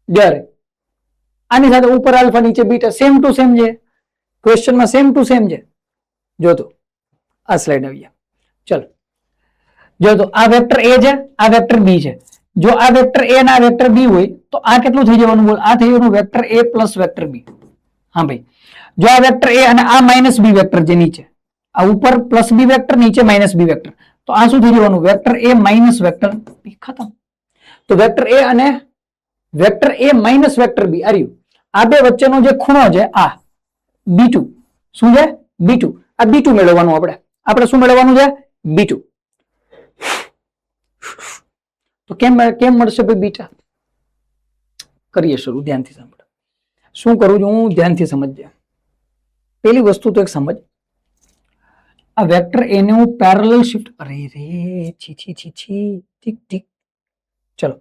જ્યારે આની સાથે ઉપર આલ્ફા નીચે બીટા સેમ ટુ સેમ છે, ક્વેશ્ચનમાં સેમ ટુ સેમ છે. જો તો આ સ્લાઇડ આવી ગયા. ચલો જો તો આ વેક્ટર a છે, આ વેક્ટર b છે. જો આ વેક્ટર a અને આ વેક્ટર b હોય તો આ કેટલું થઈ જવાનું બોલ? આ થઈ જવાનું વેક્ટર a + વેક્ટર b. હા ભાઈ, જો આ વેક્ટર a અને આ -b વેક્ટર જે નીચે, આ ઉપર +b વેક્ટર, નીચે -b વેક્ટર, તો આ શું થઈ જવાનું? Vector a - vector b. ખતમ. તો વેક્ટર a અને વેક્ટર a - વેક્ટર b આર્યું, આ બે વચ્ચેનો જે ખૂણો છે આ b2. શું છે? b2. આ b2 મેળવવાનું. આપણે શું મેળવવાનું છે? b2. તો કેમ મળશે ભાઈ બીટા? કરીએ શરૂ. ધ્યાનથી સાંભળ. શું કરું છું હું? ધ્યાનથી સમજજે. પેલી વસ્તુ તો એક સમજ, આ વેક્ટર a ને હું પેરેલલ શિફ્ટ, અરે રે ઠીક. ચલો,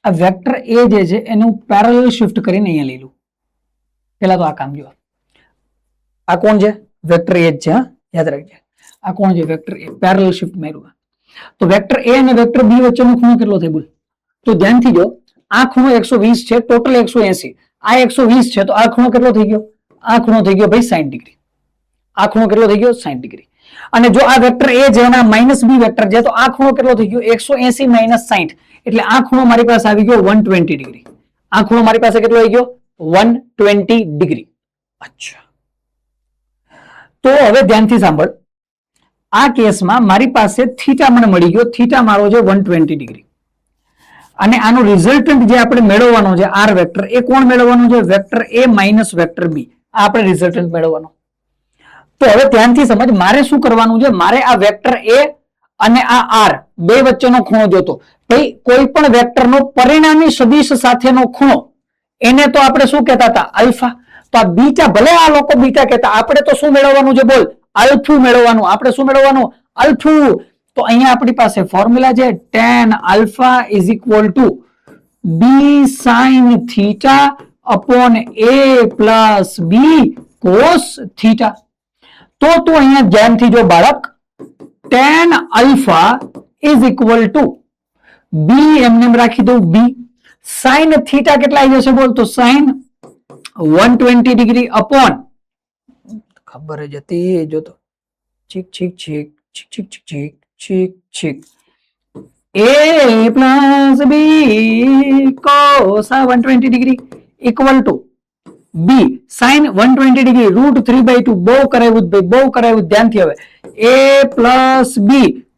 આ વેક્ટર a જે છે એને હું પેરેલલ શિફ્ટ કરીને અહીંયા લઈ લઉં. પેલા તો આ કામ જો, આ કોણ છે? વેક્ટર a જ છે. યાદ રાખજે, આ કોણ છે? Vector a. પેરેલલ શિફ્ટ માર્યું. તો વેક્ટર a અને વેક્ટર b વચ્ચેનો ખૂણો કેટલો થાય બોલ? તો ધ્યાનથી જો, આ ખૂણો 120 છે, ટોટલ 180. આ 120 છે, તો આ ખૂણો કેટલો થઈ ગયો? આ ખૂણો થઈ ગયો ભાઈ 60 ડિગ્રી. આ ખૂણો કેટલો થઈ ગયો? 60 ડિગ્રી. અને જો આ વેક્ટર a છે અને -b વેક્ટર છે, તો આ ખૂણો કેટલો થઈ ગયો? 180 - 60. એટલે આ ખૂણો મારી પાસે આવી ગયો 120 ડિગ્રી. આ ખૂણો મારી પાસે કેટલો આવી ગયો? 120 ડિગ્રી. અચ્છા, તો હવે ધ્યાનથી સાંભળ, આ કેસમાં મારી પાસે થીટા મને મળી ગયો, થીટા મારો છે 120 ડિગ્રી, અને આનો રિઝલ્ટન્ટ જે આપણે મેળવવાનો છે આર વેક્ટર, એ કોણ મેળવવાનું છે? વેક્ટર એ માઇનસ વેક્ટર બી, આ આપણે રિઝલ્ટન્ટ મેળવવાનો. તો હવે ધ્યાનથી સમજ, મારે શું કરવાનું છે? મારે આ વેક્ટર એ અને આ આર બે વચ્ચેનો ખૂણો જોતો. ભાઈ કોઈ પણ વેક્ટરનો પરિણામી સદિશ સાથેનો ખૂણો, એને તો આપણે શું કહેતા હતા? અલ્ફા. તો આ બીટા, ભલે આ લોકો બીટા કહેતા, આપણે તો શું મેળવવાનું છે? બોલ, અલ્ફુ મેળવવાનું. આપણે શું મેળવવાનું? અલ્ફુ. તો અહીંયા આપણી પાસે ફોર્મ્યુલા છે tan alpha is equal to b sin theta upon a plus b cos theta. તો તું અહીંયા ધ્યાનથી જો બાળક, tan alpha is equal to b, એમને રાખી દઉં b, sin theta કેટલા આવી જશે? બોલ, તો sin 120 ડિગ્રી અપોન, ખબર જ હતી, જો તો છીક છીક છીક છીક છીક છીક છીક છીક છીક a plus b cos 120 degree equal to b sin 120 degree root 3/2. બહુ કરાવ્યું ભાઈ, બહુ કરાવ્યું, ધ્યાનથી. હવે a plus b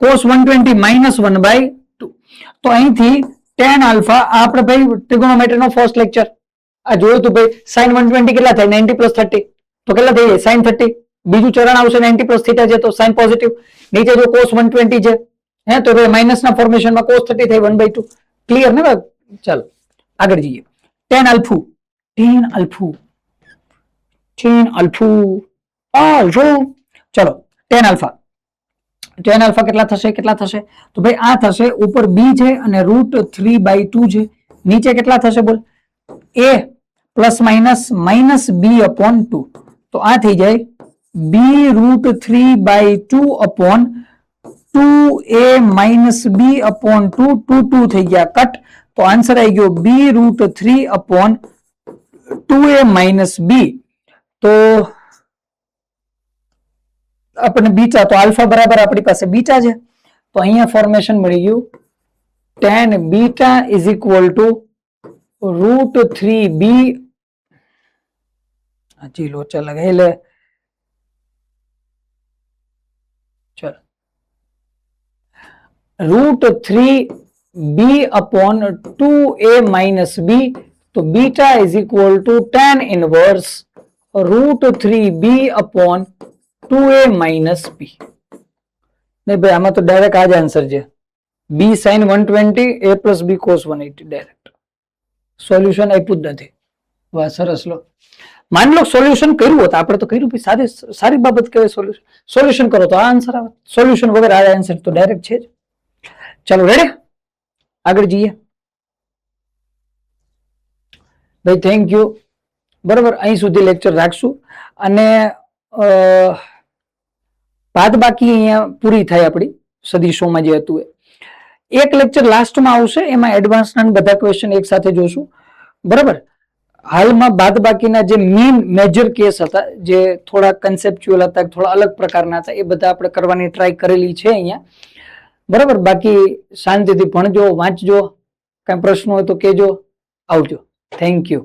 cos 120 minus 1/2. તો અહીંથી tan alpha, આપણે ભાઈ ટ્રિગોનોમેટ્રી નો ફર્સ્ટ લેક્ચર આ જોયું તું ભાઈ. sin 120 કેટલા થાય? 90 plus 30. તો કેટલા થઈ જાય? sin 30. બીજું ચરણ આવશે 90 plus થીટા છે તો sin પોઝિટિવ. નીચે જો cos 120 છે, હે, તો માઇનસ ના ફોર્મેશનમાં cos 30 થાય 1/2. ક્લિયર ને? ચાલો આગળ જઈએ. tan alpha, tan alpha, tan alpha, alpha. ચલો tan alpha, tan alpha કેટલા થશે? કેટલા થશે? તો ભાઈ આ થશે, ઉપર b છે અને રૂટ 3/2 છે, નીચે કેટલા થશે? બોલ, a plus minus b upon 2. તો આ થઈ જાય b root 3/2 upon 2a minus b upon 2. 2 થઈ ગયા કટ. તો આન્સર આવી ગયો b root 3 upon 2a minus b. તો આપણે બીટા, તો આલ્ફા બરાબર આપણી પાસે બીટા છે. તો અહીંયા ફોર્મેશન મળી ગયું tan beta is equal to root 3b. હજી લોચા લગાઈ લે. ચલ, root 3b upon 2a minus b. તો beta is equal to tan inverse root 3b upon 2a minus b. નહીં ભાઈ, આમાં તો ડાયરેક્ટ આ જ આન્સર છે, b sin 120 a plus b cos 180. Direct solution આપ્યું જ નથી. વાહ, સરસ. લો, માની લો સોલ્યુશન કર્યું હોત, આપણે તો કર્યું ભાઈ, સારી બાબત કહેવાય. સોલ્યુશન કરો તો આ આન્સર આવે, સોલ્યુશન વગર આ આન્સર તો ડાયરેક્ટ છે જ. ચાલો રેડી, આગળ જઈએ ભાઈ. Thank you. બરાબર, અહીં સુધી લેક્ચર રાખશું અને બાદ બાકી અહીંયા પૂરી થાય આપણી સદીશોમાં જે હતું એ. એક લેક્ચર લાસ્ટમાં આવશે, એમાં એડવાન્સના બધા ક્વેશ્ચન એક સાથે જોશું. બરાબર, હાલમાં બાદ બાકીના જે મેજર કેસ હતા, જે થોડા કન્સેપ્ચ્યુઅલ હતા, થોડા અલગ પ્રકારના હતા, એ બધા આપણે કરવાની ટ્રાય કરેલી છે અહીંયા. બરાબર, બાકી શાંતિથી ભણજો, વાંચજો, કઈ પ્રશ્ન હોય તો કહેજો. આવજો. Thank you.